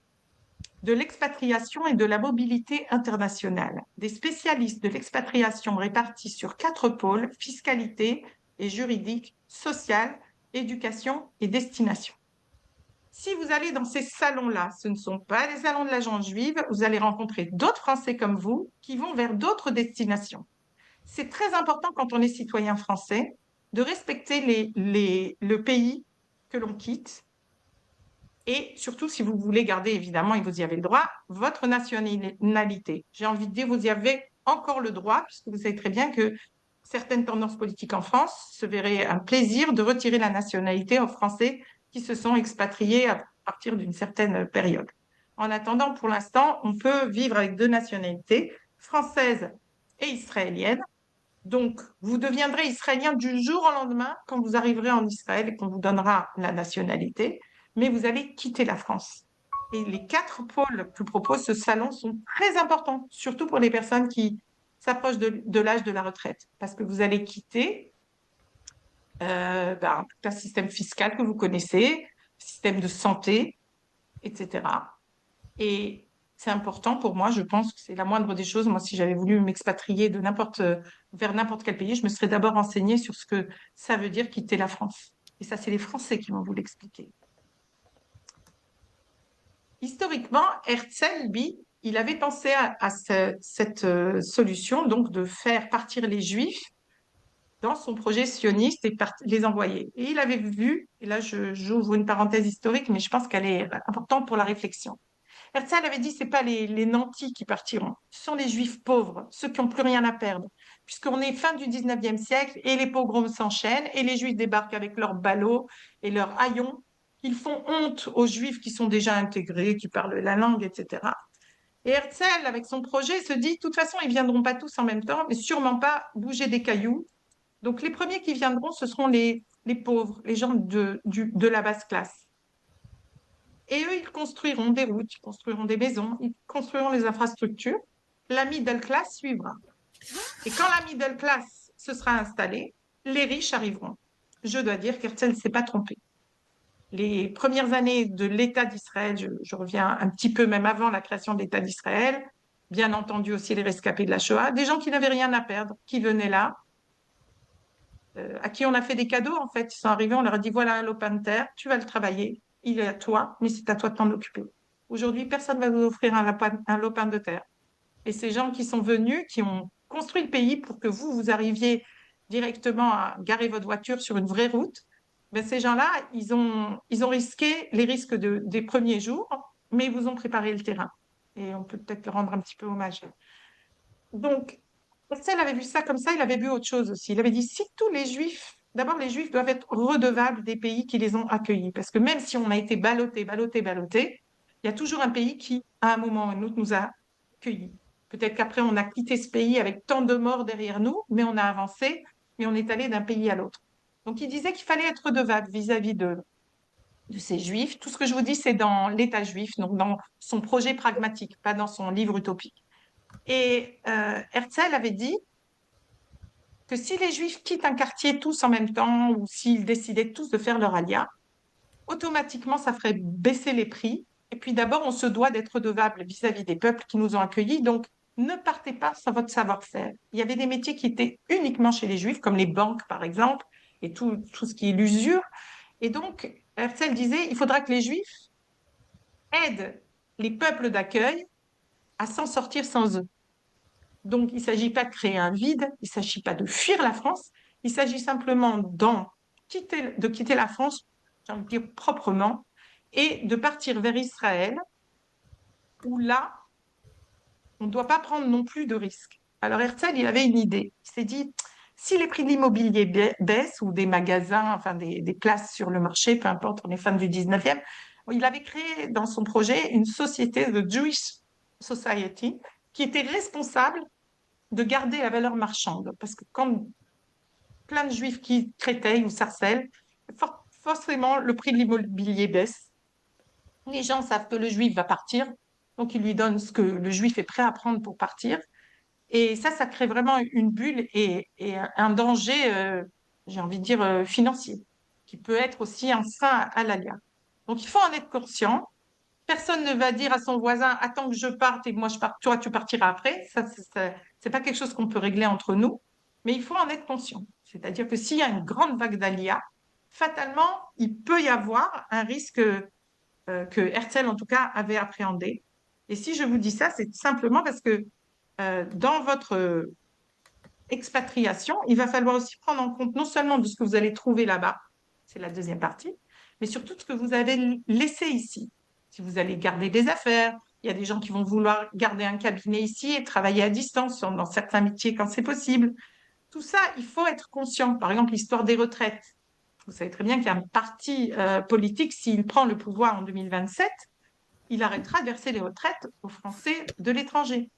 de l'expatriation et de la mobilité internationale. Des spécialistes de l'expatriation répartis sur 4 pôles, fiscalité et juridique, social, éducation et destination. Si vous allez dans ces salons-là, ce ne sont pas les salons de l'agence juive, vous allez rencontrer d'autres Français comme vous qui vont vers d'autres destinations. C'est très important quand on est citoyen français de respecter le pays que l'on quitte et surtout si vous voulez garder, évidemment, et vous y avez le droit, votre nationalité. J'ai envie de dire, vous y avez encore le droit, puisque vous savez très bien que certaines tendances politiques en France se verraient un plaisir de retirer la nationalité aux Français qui se sont expatriés à partir d'une certaine période. En attendant, pour l'instant, on peut vivre avec 2 nationalités, française et israélienne. Donc, vous deviendrez israélien du jour au lendemain quand vous arriverez en Israël et qu'on vous donnera la nationalité, mais vous allez quitter la France. Et les 4 pôles que propose ce salon sont très importants, surtout pour les personnes qui s'approchent de l'âge de la retraite, parce que vous allez quitter un système fiscal que vous connaissez, système de santé, etc. Et c'est important pour moi, je pense que c'est la moindre des choses. Moi, si j'avais voulu m'expatrier vers n'importe quel pays, je me serais d'abord renseignée sur ce que ça veut dire quitter la France. Et ça, c'est les Français qui vont vous l'expliquer. Historiquement, Herzl, lui, il avait pensé à cette solution, donc de faire partir les Juifs dans son projet sioniste et les envoyer. Et il avait vu, et là j'ouvre une parenthèse historique, mais je pense qu'elle est importante pour la réflexion. Herzl avait dit, ce n'est pas les nantis qui partiront, ce sont les juifs pauvres, ceux qui n'ont plus rien à perdre, puisqu'on est fin du 19e siècle et les pogroms s'enchaînent et les juifs débarquent avec leurs ballots et leurs haillons. Ils font honte aux juifs qui sont déjà intégrés, qui parlent la langue, etc. Et Herzl, avec son projet, se dit, de toute façon, ils ne viendront pas tous en même temps, mais sûrement pas bouger des cailloux. Donc les premiers qui viendront, ce seront les pauvres, les gens de la basse classe. Et eux, ils construiront des routes, ils construiront des maisons, ils construiront les infrastructures. La middle class suivra. Et quand la middle class se sera installée, les riches arriveront. Je dois dire qu'Herzl ne s'est pas trompé. Les premières années de l'État d'Israël, je reviens un petit peu même avant la création de l'État d'Israël, bien entendu aussi les rescapés de la Shoah, des gens qui n'avaient rien à perdre, qui venaient là, à qui on a fait des cadeaux en fait. Ils sont arrivés, on leur a dit voilà un lopin de terre, tu vas le travailler, il est à toi, mais c'est à toi de t'en occuper. Aujourd'hui, personne ne va vous offrir un lopin de terre. Et ces gens qui sont venus, qui ont construit le pays pour que vous arriviez directement à garer votre voiture sur une vraie route, ben ces gens-là, ils ont risqué les risques des premiers jours, mais ils vous ont préparé le terrain. Et on peut peut-être leur rendre un petit peu hommage. Donc, Marcel avait vu ça comme ça, il avait vu autre chose aussi. Il avait dit, si tous les Juifs, d'abord les Juifs doivent être redevables des pays qui les ont accueillis, parce que même si on a été ballotté, il y a toujours un pays qui, à un moment ou à un autre, nous a accueillis. Peut-être qu'après, on a quitté ce pays avec tant de morts derrière nous, mais on a avancé, mais on est allé d'un pays à l'autre. Donc, il disait qu'il fallait être redevable vis-à-vis de ces Juifs. Tout ce que je vous dis, c'est dans l'État juif, donc dans son projet pragmatique, pas dans son livre utopique. Et Herzl avait dit que si les Juifs quittent un quartier tous en même temps ou s'ils décidaient tous de faire leur alia, automatiquement, ça ferait baisser les prix. Et puis d'abord, on se doit d'être redevable vis-à-vis des peuples qui nous ont accueillis. Donc, ne partez pas sans votre savoir-faire. Il y avait des métiers qui étaient uniquement chez les Juifs, comme les banques, par exemple, et tout ce qui est l'usure. Et donc, Herzl disait, il faudra que les Juifs aident les peuples d'accueil à s'en sortir sans eux. Donc, il ne s'agit pas de créer un vide, il ne s'agit pas de fuir la France, il s'agit simplement de quitter la France, j'ai envie de dire proprement, et de partir vers Israël, où là, on ne doit pas prendre non plus de risques. Alors, Herzl, il avait une idée. Il s'est dit, si les prix de l'immobilier baissent, ou des magasins, enfin des places sur le marché, peu importe, on est fan du 19e, il avait créé dans son projet une société, The Jewish Society, qui était responsable de garder la valeur marchande. Parce que quand plein de juifs qui Créteil ou Sarcelles, forcément, le prix de l'immobilier baisse. Les gens savent que le juif va partir, donc ils lui donnent ce que le juif est prêt à prendre pour partir. Et ça crée vraiment une bulle et un danger, j'ai envie de dire, financier, qui peut être aussi un frein à l'alia. Donc il faut en être conscient. Personne ne va dire à son voisin, attends que je parte et moi je pars, toi tu partiras après. Ça, c'est pas quelque chose qu'on peut régler entre nous, mais il faut en être conscient. C'est-à-dire que s'il y a une grande vague d'aléas, fatalement, il peut y avoir un risque que Herzl, en tout cas, avait appréhendé. Et si je vous dis ça, c'est simplement parce que dans votre expatriation, il va falloir aussi prendre en compte non seulement de ce que vous allez trouver là-bas, c'est la deuxième partie, mais surtout de ce que vous avez laissé ici. Si vous allez garder des affaires, il y a des gens qui vont vouloir garder un cabinet ici et travailler à distance dans certains métiers quand c'est possible. Tout ça, il faut être conscient. Par exemple, l'histoire des retraites. Vous savez très bien qu'il y a un parti politique, s'il prend le pouvoir en 2027, il arrêtera de verser les retraites aux Français de l'étranger.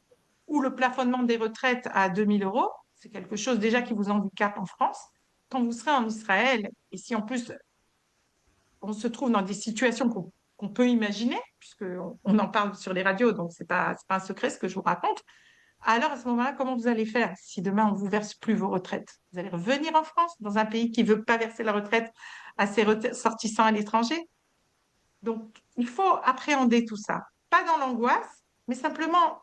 Ou le plafonnement des retraites à 2 000 euros, c'est quelque chose déjà qui vous handicape en France. Quand vous serez en Israël, et si en plus on se trouve dans des situations qu'on peut imaginer, puisqu'on en parle sur les radios, donc c'est pas un secret ce que je vous raconte, alors à ce moment-là, comment vous allez faire si demain on ne vous verse plus vos retraites? Vous allez revenir en France, dans un pays qui ne veut pas verser la retraite à ses ressortissants à l'étranger? Donc, il faut appréhender tout ça. Pas dans l'angoisse, mais simplement,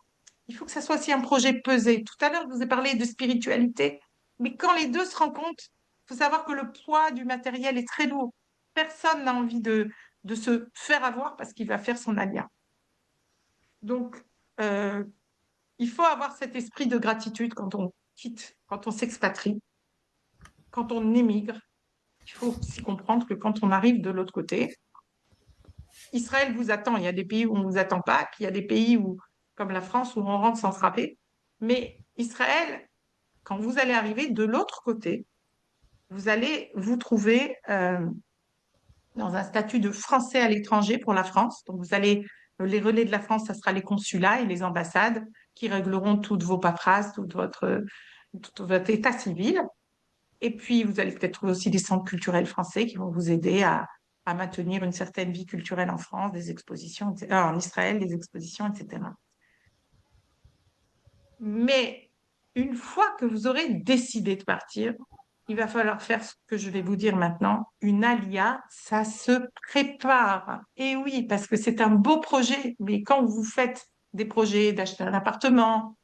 il faut que ça soit aussi un projet pesé. Tout à l'heure, je vous ai parlé de spiritualité, mais quand les deux se rencontrent, il faut savoir que le poids du matériel est très lourd. Personne n'a envie de se faire avoir parce qu'il va faire son alia. Donc, euh, il faut avoir cet esprit de gratitude quand on quitte, quand on s'expatrie, quand on émigre. Il faut aussi comprendre que quand on arrive de l'autre côté, Israël vous attend. Il y a des pays où on ne vous attend pas, puis il y a des pays où, comme la France, où on rentre sans frapper. Mais Israël, quand vous allez arriver de l'autre côté, vous allez vous trouver dans un statut de Français à l'étranger pour la France. Donc, vous allez, les relais de la France, ça sera les consulats et les ambassades qui régleront toutes vos paperasses, tout votre état civil. Et puis, vous allez peut-être trouver aussi des centres culturels français qui vont vous aider à maintenir une certaine vie culturelle en France, des expositions, en Israël, des expositions, etc. Mais une fois que vous aurez décidé de partir, il va falloir faire ce que je vais vous dire maintenant. Une alia, ça se prépare. Et oui, parce que c'est un beau projet. Mais quand vous faites des projets d'acheter un appartement,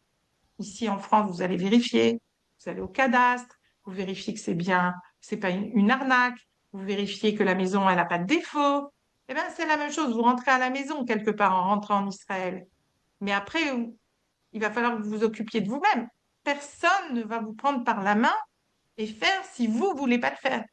ici en France, vous allez vérifier, vous allez au cadastre, vous vérifiez que c'est bien, c'est pas une arnaque, vous vérifiez que la maison, elle n'a pas de défaut. Eh bien, c'est la même chose. Vous rentrez à la maison quelque part en rentrant en Israël. Mais après, il va falloir que vous vous occupiez de vous-même. Personne ne va vous prendre par la main et faire si vous ne voulez pas le faire.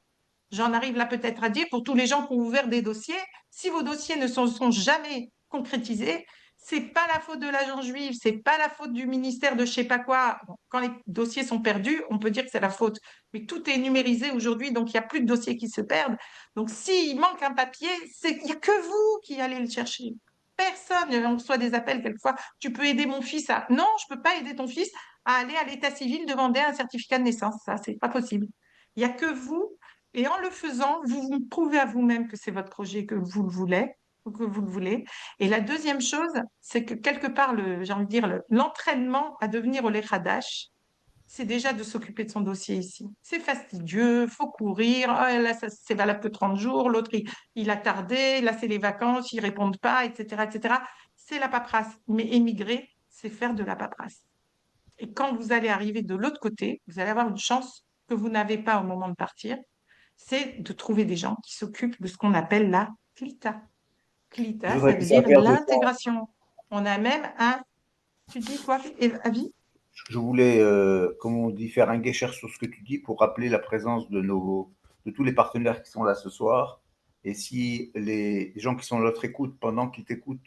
J'en arrive là peut-être à dire pour tous les gens qui ont ouvert des dossiers, si vos dossiers ne sont jamais concrétisés, c'est pas la faute de l'agent juif, c'est pas la faute du ministère de je sais pas quoi. Bon, quand les dossiers sont perdus, on peut dire que c'est la faute. Mais tout est numérisé aujourd'hui, donc il n'y a plus de dossiers qui se perdent. Donc s'il manque un papier, il n'y a que vous qui allez le chercher. Personne, on reçoit des appels quelquefois. Tu peux aider mon fils à. Non, je peux pas aider ton fils à aller à l'état civil demander un certificat de naissance. Ça, c'est pas possible. Il n'y a que vous et en le faisant, vous vous prouvez à vous-même que c'est votre projet, que vous le voulez, ou que vous le voulez. Et la deuxième chose, c'est que quelque part, j'ai envie de dire, l'entraînement à devenir Olé Hadash, c'est déjà de s'occuper de son dossier ici. C'est fastidieux, faut courir. Ah, là, c'est valable que 30 jours. L'autre, il a tardé. Là, c'est les vacances, ils répondent pas, etc., etc. C'est la paperasse. Mais émigrer, c'est faire de la paperasse. Et quand vous allez arriver de l'autre côté, vous allez avoir une chance que vous n'avez pas au moment de partir, c'est de trouver des gens qui s'occupent de ce qu'on appelle la CLITA. Je CLITA, voudrais ça me veut dire servir de ça. l'intégration. On a même un, tu dis quoi, Avis? Je voulais, comme on dit, faire un guécher sur ce que tu dis pour rappeler la présence de tous les partenaires qui sont là ce soir. Et si les gens qui sont à notre écoute, pendant qu'ils t'écoutent,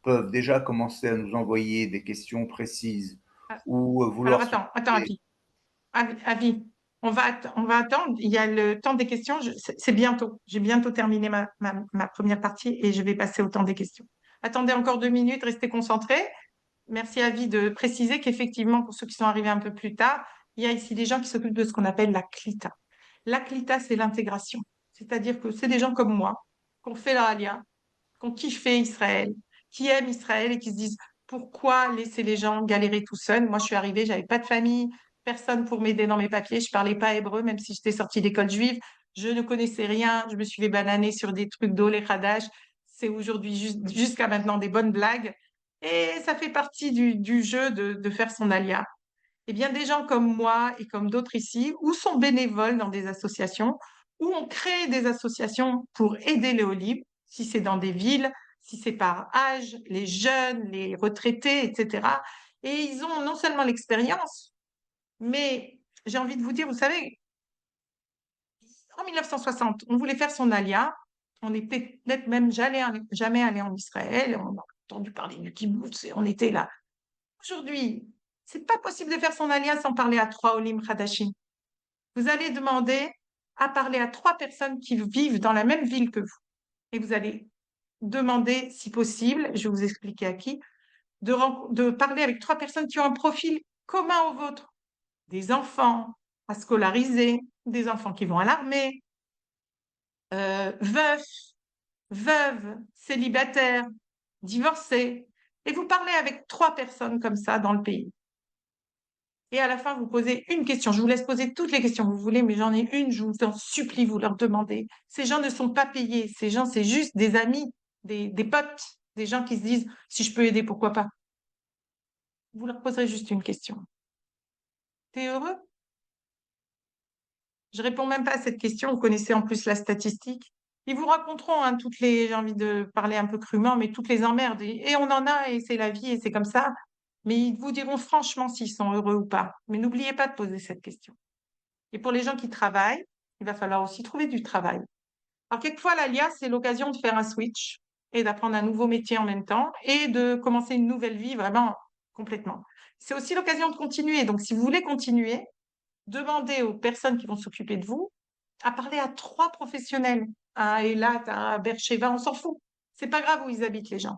peuvent déjà commencer à nous envoyer des questions précises Ah, ou alors vouloir se attends, poser. Avis. On va attendre. Il y a le temps des questions. C'est bientôt. J'ai bientôt terminé ma première partie et je vais passer au temps des questions. Attendez encore 2 minutes, restez concentrés. Merci Avis de préciser qu'effectivement, pour ceux qui sont arrivés un peu plus tard, il y a ici des gens qui s'occupent de ce qu'on appelle la CLITA. La CLITA, c'est l'intégration. C'est-à-dire que c'est des gens comme moi, qui ont fait la Alia, qui ont kiffé Israël, qui aiment Israël et qui se disent pourquoi laisser les gens galérer tout seuls? Moi, je suis arrivée, j'avais pas de famille, personne pour m'aider dans mes papiers, je parlais pas hébreu, même si j'étais sortie d'école juive, je ne connaissais rien, je me suis fait bananer sur des trucs d'Olé Hadash. C'est aujourd'hui jusqu'à maintenant des bonnes blagues. Et ça fait partie du jeu de faire son alia. Eh bien, des gens comme moi et comme d'autres ici, ou sont bénévoles dans des associations, ou ont créé des associations pour aider les hauts libres, si c'est dans des villes, si c'est par âge, les jeunes, les retraités, etc. Et ils ont non seulement l'expérience, mais j'ai envie de vous dire, vous savez, en 1960, on voulait faire son alia, on n'était peut-être même jamais allé en Israël, on a entendu parler du kibbutz et on était là. Aujourd'hui, c'est pas possible de faire son alia sans parler à trois Olim Hadashim. Vous allez demander à parler à trois personnes qui vivent dans la même ville que vous. Et vous allez demander, si possible, je vais vous expliquer à qui, de parler avec trois personnes qui ont un profil commun au vôtre. Des enfants à scolariser, des enfants qui vont à l'armée, veufs, veuves, célibataires, divorcés. Et vous parlez avec trois personnes comme ça dans le pays. Et à la fin, vous posez une question. Je vous laisse poser toutes les questions que vous voulez, mais j'en ai une, je vous en supplie, vous leur demandez. Ces gens ne sont pas payés. Ces gens, c'est juste des amis, des potes, des gens qui se disent, si je peux aider, pourquoi pas. Vous leur poserez juste une question. T'es heureux? Je réponds même pas à cette question. Vous connaissez en plus la statistique. Ils vous raconteront toutes les, j'ai envie de parler un peu crûment, mais toutes les emmerdes. Et on en a, et c'est la vie, et c'est comme ça. Mais ils vous diront franchement s'ils sont heureux ou pas. Mais n'oubliez pas de poser cette question. Et pour les gens qui travaillent, il va falloir aussi trouver du travail. Alors, quelquefois, l'ALIA, c'est l'occasion de faire un switch et d'apprendre un nouveau métier en même temps et de commencer une nouvelle vie vraiment complètement. C'est aussi l'occasion de continuer. Donc, si vous voulez continuer, demandez aux personnes qui vont s'occuper de vous à parler à trois professionnels. À Eilat, à Beersheba, on s'en fout. C'est pas grave où ils habitent, les gens.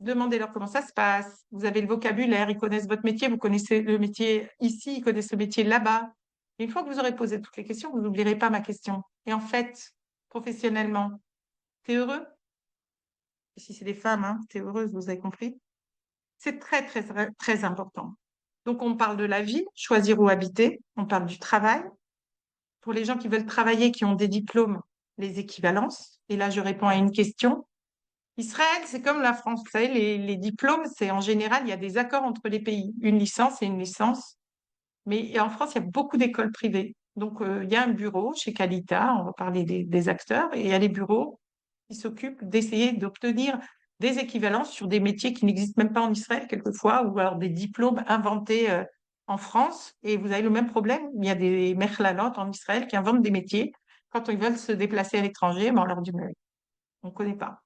Demandez-leur comment ça se passe. Vous avez le vocabulaire, ils connaissent votre métier, vous connaissez le métier ici, ils connaissent le métier là-bas. Et une fois que vous aurez posé toutes les questions, vous n'oublierez pas ma question. Et en fait, professionnellement? T'es heureux? Et si c'est des femmes, hein, t'es heureuse, vous avez compris? C'est très, très, très, très important. Donc, on parle de la vie, choisir où habiter. On parle du travail. Pour les gens qui veulent travailler, qui ont des diplômes, les équivalences. Et là, je réponds à une question. Israël, c'est comme la France. Vous savez, les diplômes, c'est en général, il y a des accords entre les pays. Une licence et une licence. Mais en France, il y a beaucoup d'écoles privées. Donc, il y a un bureau chez Qualita, on va parler des acteurs, et il y a les bureaux qui s'occupent d'essayer d'obtenir des équivalences sur des métiers qui n'existent même pas en Israël quelquefois, ou alors des diplômes inventés en France. Et vous avez le même problème. Il y a des mechlalot en Israël qui inventent des métiers. Quand ils veulent se déplacer à l'étranger, ben, on leur dit, mais on ne connaît pas.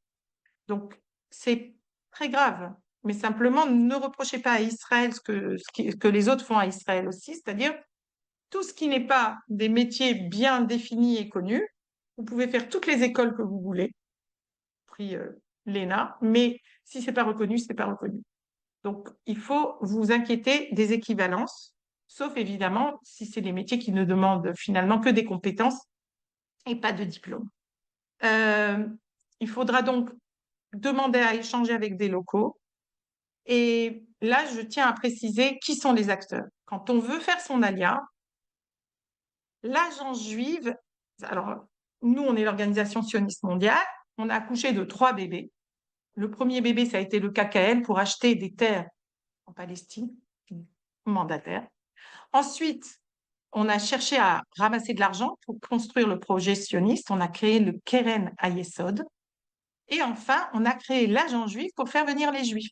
Donc, c'est très grave. Mais simplement, ne reprochez pas à Israël ce que les autres font à Israël aussi, c'est-à-dire tout ce qui n'est pas des métiers bien définis et connus. Vous pouvez faire toutes les écoles que vous voulez, pris l'ENA, mais si c'est pas reconnu, c'est pas reconnu. Donc, il faut vous inquiéter des équivalences, sauf évidemment si c'est des métiers qui ne demandent finalement que des compétences et pas de diplôme. Euh, il faudra donc demander à échanger avec des locaux. Et là, je tiens à préciser qui sont les acteurs. Quand on veut faire son alia, l'agence juive, alors nous, on est l'organisation sioniste mondiale, on a accouché de 3 bébés. Le premier bébé, ça a été le KKL pour acheter des terres en Palestine, mandataire. Ensuite, on a cherché à ramasser de l'argent pour construire le projet sioniste. On a créé le Keren Hayesod. Et enfin, on a créé l'agent juif pour faire venir les juifs.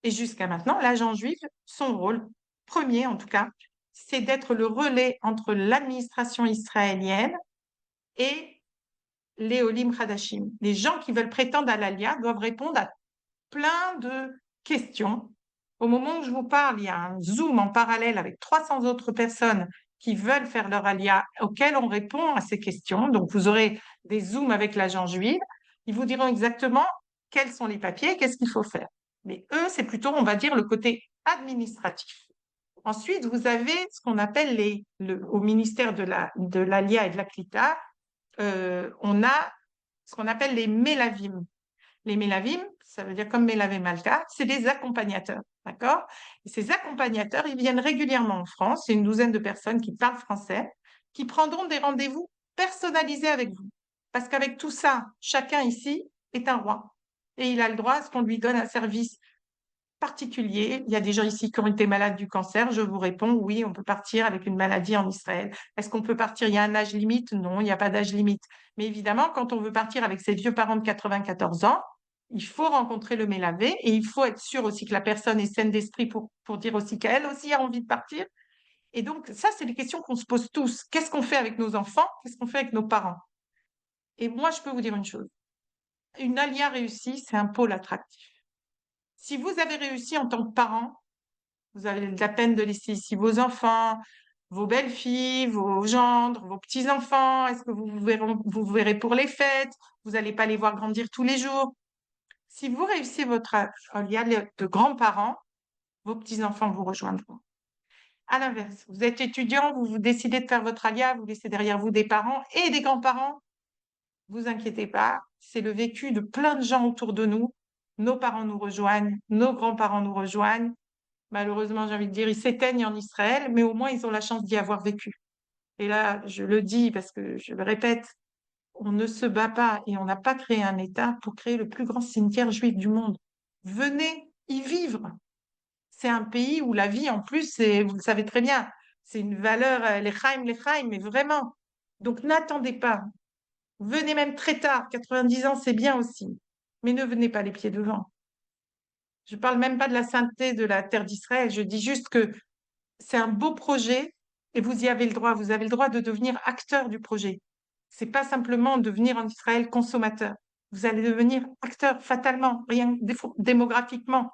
Et jusqu'à maintenant, l'agent juif, son rôle premier en tout cas, c'est d'être le relais entre l'administration israélienne et les Olim Hadashim. Les gens qui veulent prétendre à l'Alia doivent répondre à plein de questions. Au moment où je vous parle, il y a un Zoom en parallèle avec 300 autres personnes qui veulent faire leur Alia, auxquelles on répond à ces questions. Donc, vous aurez des Zooms avec l'agent juif. Ils vous diront exactement quels sont les papiers, qu'est-ce qu'il faut faire. Mais eux, c'est plutôt, on va dire, le côté administratif. Ensuite, vous avez ce qu'on appelle au ministère de l'ALIA et de la CLITA, on a ce qu'on appelle les mélavim. Les mélavim, ça veut dire comme Mélavé Malta, c'est des accompagnateurs, d'accord? Et ces accompagnateurs, ils viennent régulièrement en France, c'est une douzaine de personnes qui parlent français, qui prendront des rendez-vous personnalisés avec vous. Parce qu'avec tout ça, chacun ici est un roi. Et il a le droit à ce qu'on lui donne un service particulier. Il y a des gens ici qui ont été malades du cancer. Je vous réponds, oui, on peut partir avec une maladie en Israël. Est-ce qu'on peut partir? Il y a un âge limite? Non, il n'y a pas d'âge limite. Mais évidemment, quand on veut partir avec ses vieux parents de 94 ans, il faut rencontrer le Mélavé et il faut être sûr aussi que la personne est saine d'esprit pour dire aussi qu'elle aussi a envie de partir. Et donc, ça, c'est des questions qu'on se pose tous. Qu'est-ce qu'on fait avec nos enfants? Qu'est-ce qu'on fait avec nos parents? Et moi, je peux vous dire une chose. Une alia réussie, c'est un pôle attractif. Si vous avez réussi en tant que parent, vous avez de la peine de laisser ici vos enfants, vos belles-filles, vos gendres, vos petits-enfants. Est-ce que vous verrez pour les fêtes? Vous n'allez pas les voir grandir tous les jours. Si vous réussissez votre alia de grands-parents, vos petits-enfants vous rejoindront. À l'inverse, vous êtes étudiant, vous décidez de faire votre alia, vous laissez derrière vous des parents et des grands-parents. Vous inquiétez pas, c'est le vécu de plein de gens autour de nous. Nos parents nous rejoignent, nos grands-parents nous rejoignent. Malheureusement, j'ai envie de dire, ils s'éteignent en Israël, mais au moins ils ont la chance d'y avoir vécu. Et là, je le dis parce que je le répète, on ne se bat pas et on n'a pas créé un État pour créer le plus grand cimetière juif du monde. Venez y vivre. C'est un pays où la vie, en plus, vous le savez très bien, c'est une valeur, l'echaim, mais vraiment. Donc n'attendez pas. Venez même très tard, 90 ans, c'est bien aussi. Mais ne venez pas les pieds devant. Je ne parle même pas de la sainteté de la terre d'Israël, je dis juste que c'est un beau projet et vous y avez le droit. Vous avez le droit de devenir acteur du projet. C'est pas simplement devenir en Israël consommateur. Vous allez devenir acteur fatalement, rien démographiquement.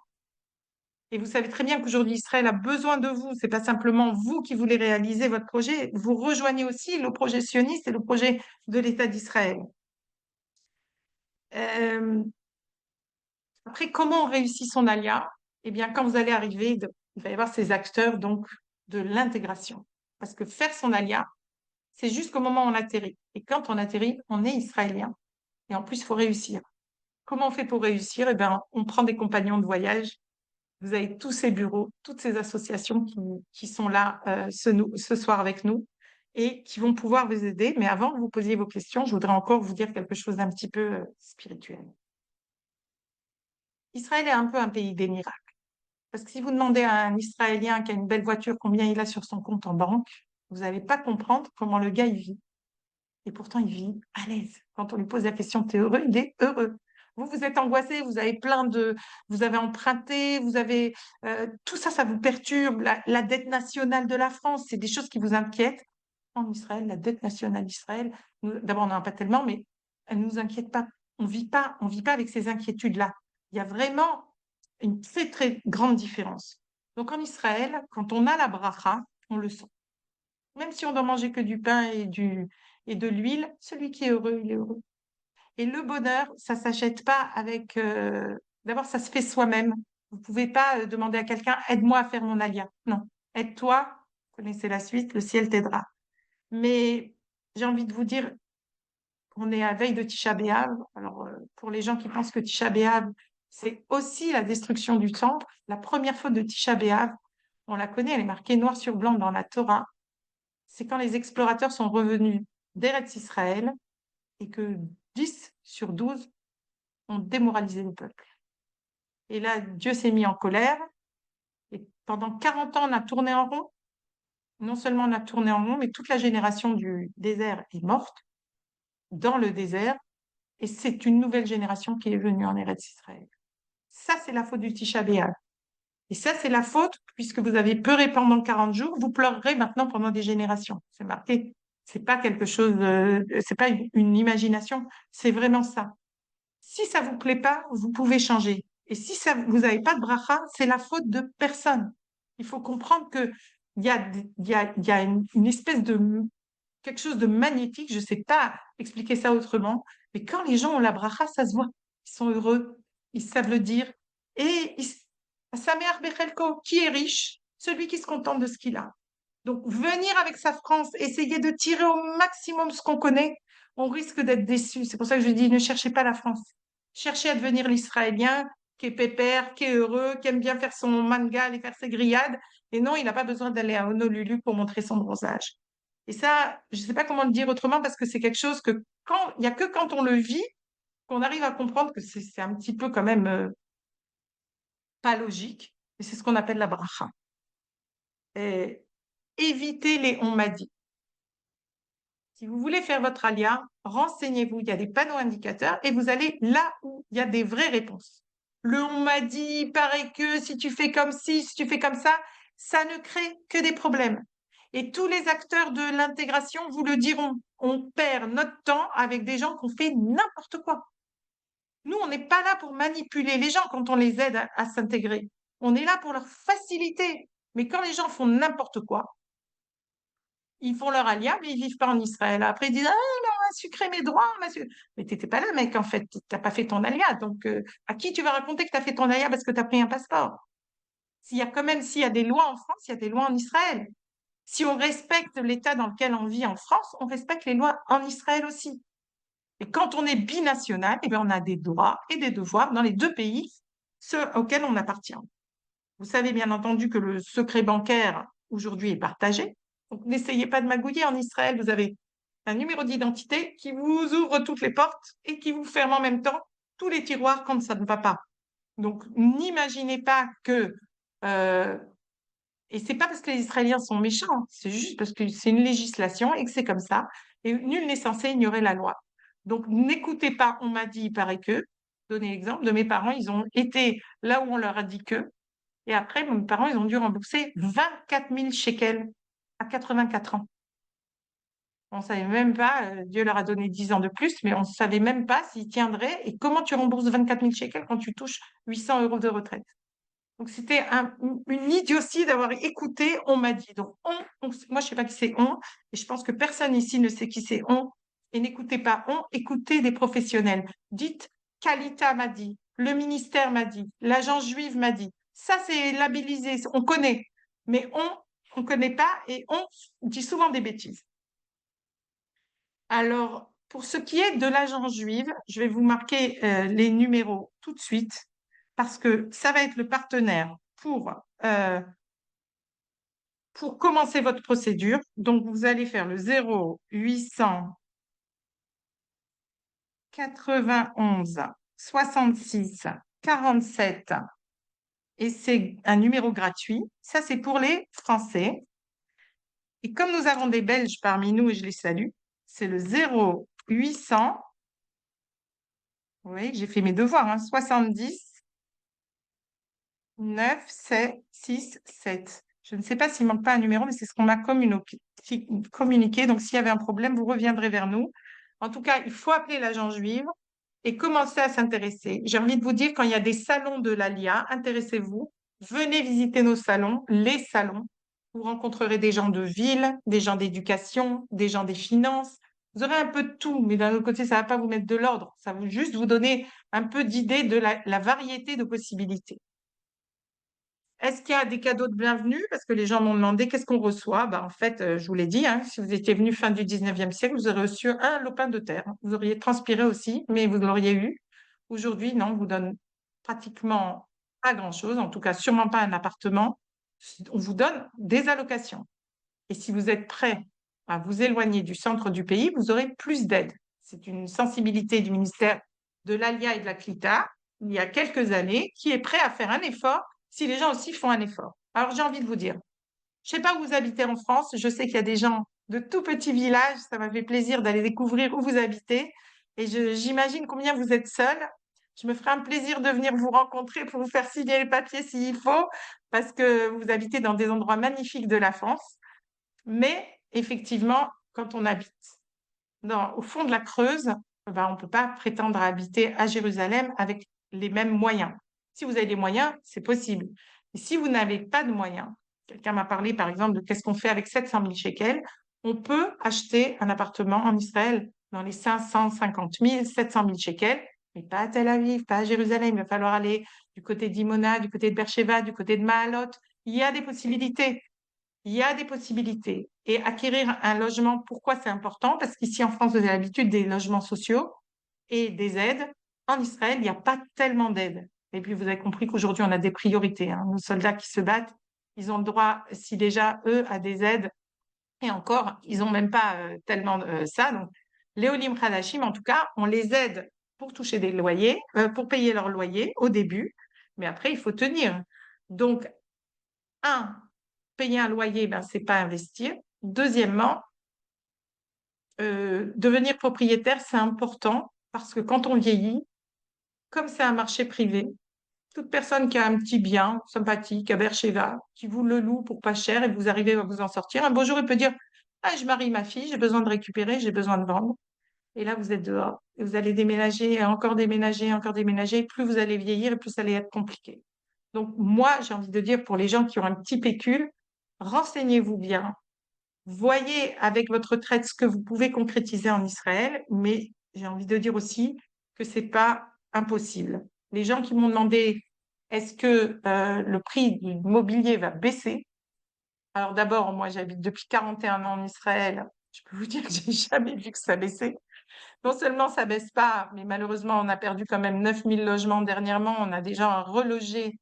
Et vous savez très bien qu'aujourd'hui, Israël a besoin de vous. C'est pas simplement vous qui voulez réaliser votre projet. Vous rejoignez aussi le projet sioniste et le projet de l'État d'Israël. Euh, Après, comment on réussit son alia? Eh bien, quand vous allez arriver, il va y avoir ces acteurs donc de l'intégration. Parce que faire son alia, c'est jusqu'au moment où on atterrit. Et quand on atterrit, on est israélien. Et en plus, il faut réussir. Comment on fait pour réussir? Eh bien, on prend des compagnons de voyage. Vous avez tous ces bureaux, toutes ces associations qui sont là ce soir avec nous et qui vont pouvoir vous aider. Mais avant que vous posiez vos questions, je voudrais encore vous dire quelque chose d'un petit peu spirituel. Israël est un peu un pays des miracles. Parce que si vous demandez à un Israélien qui a une belle voiture combien il a sur son compte en banque, vous n'allez pas comprendre comment le gars il vit. Et pourtant, il vit à l'aise. Quand on lui pose la question, t'es heureux? Il est heureux. Vous, vous êtes angoissé, vous avez vous avez emprunté, vous avez, tout ça, ça vous perturbe. La dette nationale de la France, c'est des choses qui vous inquiètent. En Israël, la dette nationale d'Israël, d'abord, on n'en a pas tellement, mais elle ne nous inquiète pas. On vit pas avec ces inquiétudes-là. Il y a vraiment une très, très grande différence. Donc, en Israël, quand on a la bracha, on le sent. Même si on doit manger que du pain et de l'huile, celui qui est heureux, il est heureux. Et le bonheur, ça s'achète pas avec. D'abord, ça se fait soi-même. Vous pouvez pas demander à quelqu'un, aide-moi à faire mon alia. Non, aide-toi. Vous connaissez la suite, le ciel t'aidera. Mais j'ai envie de vous dire, on est à veille de Tisha B'Av. Alors, pour les gens qui pensent que Tisha B'Av, c'est aussi la destruction du temple, la première faute de Tisha B'Av, on la connaît, elle est marquée noir sur blanc dans la Torah. C'est quand les explorateurs sont revenus d'Eretz Israël et que 10 sur 12 ont démoralisé le peuple. Et là, Dieu s'est mis en colère et pendant 40 ans, on a tourné en rond. Non seulement on a tourné en rond, mais toute la génération du désert est morte dans le désert et c'est une nouvelle génération qui est venue en Eretz Israël. Ça, c'est la faute du Tisha B'Av. Et ça, c'est la faute, puisque vous avez pleuré pendant 40 jours, vous pleurerez maintenant pendant des générations. C'est marqué. C'est pas quelque chose, c'est pas une imagination, c'est vraiment ça. Si ça vous plaît pas, vous pouvez changer. Et si ça, vous n'avez pas de bracha, c'est la faute de personne. Il faut comprendre que il y a une espèce de quelque chose de magnétique, je ne sais pas expliquer ça autrement, mais quand les gens ont la bracha, ça se voit. Ils sont heureux, ils savent le dire. Et Samer Bechelko, qui est riche? Celui qui se contente de ce qu'il a. Donc, venir avec sa France, essayer de tirer au maximum ce qu'on connaît, on risque d'être déçu. C'est pour ça que je dis, ne cherchez pas la France. Cherchez à devenir l'Israélien qui est pépère, qui est heureux, qui aime bien faire son mangal et faire ses grillades. Et non, il n'a pas besoin d'aller à Honolulu pour montrer son bronzage. Et ça, je ne sais pas comment le dire autrement parce que c'est quelque chose que il n'y a que quand on le vit qu'on arrive à comprendre que c'est un petit peu quand même pas logique. Et c'est ce qu'on appelle la bracha. Et évitez les on m'a dit. Si vous voulez faire votre alia, renseignez-vous. Il y a des panneaux indicateurs et vous allez là où il y a des vraies réponses. Le on m'a dit, il paraît que si tu fais comme ci, si tu fais comme ça ne crée que des problèmes. Et tous les acteurs de l'intégration vous le diront. On perd notre temps avec des gens qui ont fait n'importe quoi. Nous, on n'est pas là pour manipuler les gens quand on les aide à s'intégrer. On est là pour leur faciliter. Mais quand les gens font n'importe quoi, ils font leur alia, mais ils vivent pas en Israël. Après, ils disent, ah, mais on a sucré mes droits. Mais tu n'étais pas là, mec, en fait. Tu n'as pas fait ton alia. Donc, à qui tu vas raconter que tu as fait ton alia parce que tu as pris un passeport? S'il y a des lois en France, il y a des lois en Israël. Si on respecte l'État dans lequel on vit en France, on respecte les lois en Israël aussi. Et quand on est binational, eh bien, on a des droits et des devoirs dans les deux pays, ceux auxquels on appartient. Vous savez bien entendu que le secret bancaire aujourd'hui est partagé. Donc, n'essayez pas de magouiller. En Israël, vous avez un numéro d'identité qui vous ouvre toutes les portes et qui vous ferme en même temps tous les tiroirs quand ça ne va pas. Donc, n'imaginez pas que et c'est pas parce que les Israéliens sont méchants, c'est juste parce que c'est une législation et que c'est comme ça. Et nul n'est censé ignorer la loi. Donc, n'écoutez pas, on m'a dit, il paraît que. Donner l'exemple de mes parents, ils ont été là où on leur a dit que. Et après, mes parents, ils ont dû rembourser 24 000 shekels à 84 ans. On ne savait même pas, Dieu leur a donné 10 ans de plus, mais on ne savait même pas s'ils tiendraient. Et comment tu rembourses 24 000 shekels quand tu touches 800 euros de retraite? Donc, c'était une idiotie d'avoir écouté, on m'a dit. Donc, moi, je ne sais pas qui c'est on, et je pense que personne ici ne sait qui c'est on. Et n'écoutez pas on, écoutez des professionnels. Dites, Kalita m'a dit, le ministère m'a dit, l'agence juive m'a dit. Ça, c'est labellisé, on connaît. Mais on ne connaît pas et on dit souvent des bêtises. Alors, pour ce qui est de l'agent juive, je vais vous marquer les numéros tout de suite parce que ça va être le partenaire pour commencer votre procédure. Donc, vous allez faire le 0800 91 66 47 et c'est un numéro gratuit. Ça, c'est pour les Français. Et comme nous avons des Belges parmi nous et je les salue, c'est le 0800, oui, j'ai fait mes devoirs, hein, 70 9 7 6 7. Je ne sais pas s'il ne manque pas un numéro, mais c'est ce qu'on m'a communiqué. Donc, s'il y avait un problème, vous reviendrez vers nous. En tout cas, il faut appeler l'agent juive et commencer à s'intéresser. J'ai envie de vous dire, quand il y a des salons de l'ALIA, intéressez-vous, venez visiter nos salons, les salons. Vous rencontrerez des gens de ville, des gens d'éducation, des gens des finances. Vous aurez un peu de tout, mais d'un autre côté, ça ne va pas vous mettre de l'ordre. Ça va juste vous donner un peu d'idée de la variété de possibilités. Est-ce qu'il y a des cadeaux de bienvenue? Parce que les gens m'ont demandé qu'est-ce qu'on reçoit. Bah, en fait, je vous l'ai dit, hein, si vous étiez venu fin du 19e siècle, vous aurez reçu un lopin de terre. Vous auriez transpiré aussi, mais vous l'auriez eu. Aujourd'hui, non, on vous donne pratiquement pas grand-chose, en tout cas sûrement pas un appartement. On vous donne des allocations. Et si vous êtes prêt à vous éloigner du centre du pays, vous aurez plus d'aide. C'est une sensibilité du ministère de l'ALIA et de la CLITA, il y a quelques années, qui est prêt à faire un effort si les gens aussi font un effort. Alors j'ai envie de vous dire, je ne sais pas où vous habitez en France, je sais qu'il y a des gens de tout petits villages, ça m'a fait plaisir d'aller découvrir où vous habitez, et j'imagine combien vous êtes seuls. Je me ferai un plaisir de venir vous rencontrer pour vous faire signer les papiers s'il faut, parce que vous habitez dans des endroits magnifiques de la France. Mais effectivement, quand on habite au fond de la Creuse, ben, on ne peut pas prétendre à habiter à Jérusalem avec les mêmes moyens. Si vous avez des moyens, c'est possible. Et si vous n'avez pas de moyens, quelqu'un m'a parlé par exemple de qu'est-ce qu'on fait avec 700 000 shekels, on peut acheter un appartement en Israël dans les 550 000, 700 000 shekels, mais pas à Tel Aviv, pas à Jérusalem. Il va falloir aller du côté d'Imona, du côté de Beersheba, du côté de Mahalot. Il y a des possibilités. Il y a des possibilités. Et acquérir un logement, pourquoi c'est important? Parce qu'ici en France, vous avez l'habitude des logements sociaux et des aides. En Israël, il n'y a pas tellement d'aides. Et puis, vous avez compris qu'aujourd'hui, on a des priorités, hein. Nos soldats qui se battent, ils ont le droit, si déjà, eux, à des aides. Et encore, ils n'ont même pas tellement ça. Donc, les Olim Hadashim, en tout cas, on les aide pour toucher des loyers, pour payer leur loyer au début. Mais après, il faut tenir. Donc, un, payer un loyer, ben, ce n'est pas investir. Deuxièmement, devenir propriétaire, c'est important parce que quand on vieillit, comme c'est un marché privé, toute personne qui a un petit bien sympathique à Beersheba, qui vous le loue pour pas cher et vous arrivez à vous en sortir, un beau jour, il peut dire, ah, je marie ma fille, j'ai besoin de récupérer, j'ai besoin de vendre. Et là, vous êtes dehors. Et vous allez déménager, encore déménager, encore déménager. Plus vous allez vieillir et plus ça allait être compliqué. Donc, moi, j'ai envie de dire pour les gens qui ont un petit pécule, renseignez-vous bien. Voyez avec votre retraite ce que vous pouvez concrétiser en Israël, mais j'ai envie de dire aussi que c'est pas impossible. Les gens qui m'ont demandé est-ce que le prix du mobilier va baisser? Alors d'abord, moi j'habite depuis 41 ans en Israël. Je peux vous dire que j'ai jamais vu que ça baissait. Non seulement ça baisse pas, mais malheureusement on a perdu quand même 9000 logements dernièrement. On a déjà relogé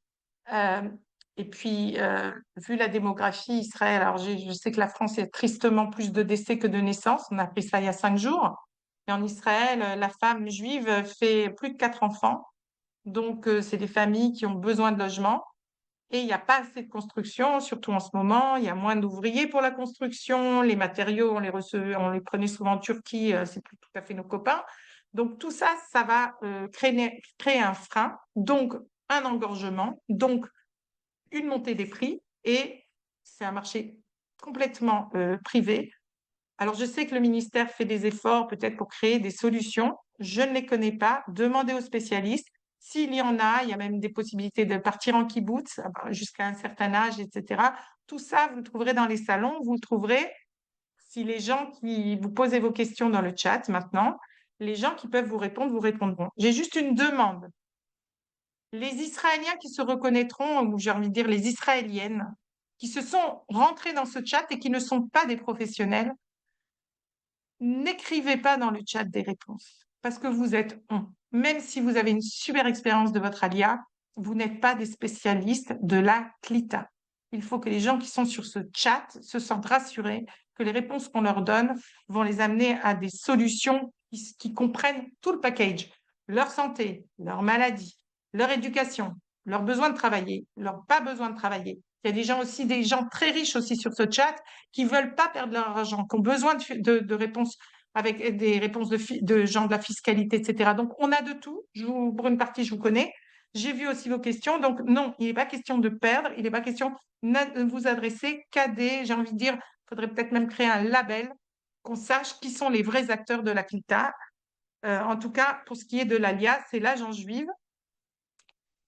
euh, et puis, vu la démographie Israël, alors je sais que la France, il y a tristement plus de décès que de naissances. On a appris ça il y a 5 jours. Et en Israël, la femme juive fait plus de 4 enfants. Donc, c'est des familles qui ont besoin de logement. Et il n'y a pas assez de construction, surtout en ce moment. Il y a moins d'ouvriers pour la construction. Les matériaux, on les recevait, on les prenait souvent en Turquie. C'est plus tout à fait nos copains. Donc, tout ça, ça va créer un frein. Donc, un engorgement. Donc, une montée des prix et c'est un marché complètement privé. Alors, je sais que le ministère fait des efforts peut-être pour créer des solutions. Je ne les connais pas. Demandez aux spécialistes. S'il y en a, il y a même des possibilités de partir en kibbutz jusqu'à un certain âge, etc. Tout ça, vous le trouverez dans les salons. Vous le trouverez si les gens qui vous posez vos questions dans le chat maintenant, les gens qui peuvent vous répondre, vous répondront. J'ai juste une demande. Les Israéliens qui se reconnaîtront, ou j'ai envie de dire les Israéliennes, qui se sont rentrés dans ce chat et qui ne sont pas des professionnels, n'écrivez pas dans le chat des réponses parce que vous êtes on. Même si vous avez une super expérience de votre alia, vous n'êtes pas des spécialistes de la CLITA. Il faut que les gens qui sont sur ce chat se sentent rassurés que les réponses qu'on leur donne vont les amener à des solutions qui comprennent tout le package, leur santé, leur maladie, leur éducation, leur besoin de travailler, leur pas besoin de travailler. Il y a des gens aussi, des gens très riches aussi sur ce chat qui ne veulent pas perdre leur argent, qui ont besoin de réponses avec des réponses de gens de la fiscalité, etc. Donc, on a de tout. Pour une partie, je vous connais. J'ai vu aussi vos questions. Donc, non, il n'est pas question de perdre. Il n'est pas question de vous adresser qu'à des, j'ai envie de dire, il faudrait peut-être même créer un label qu'on sache qui sont les vrais acteurs de la CLITA. En tout cas, pour ce qui est de l'ALIA, c'est l'agence juive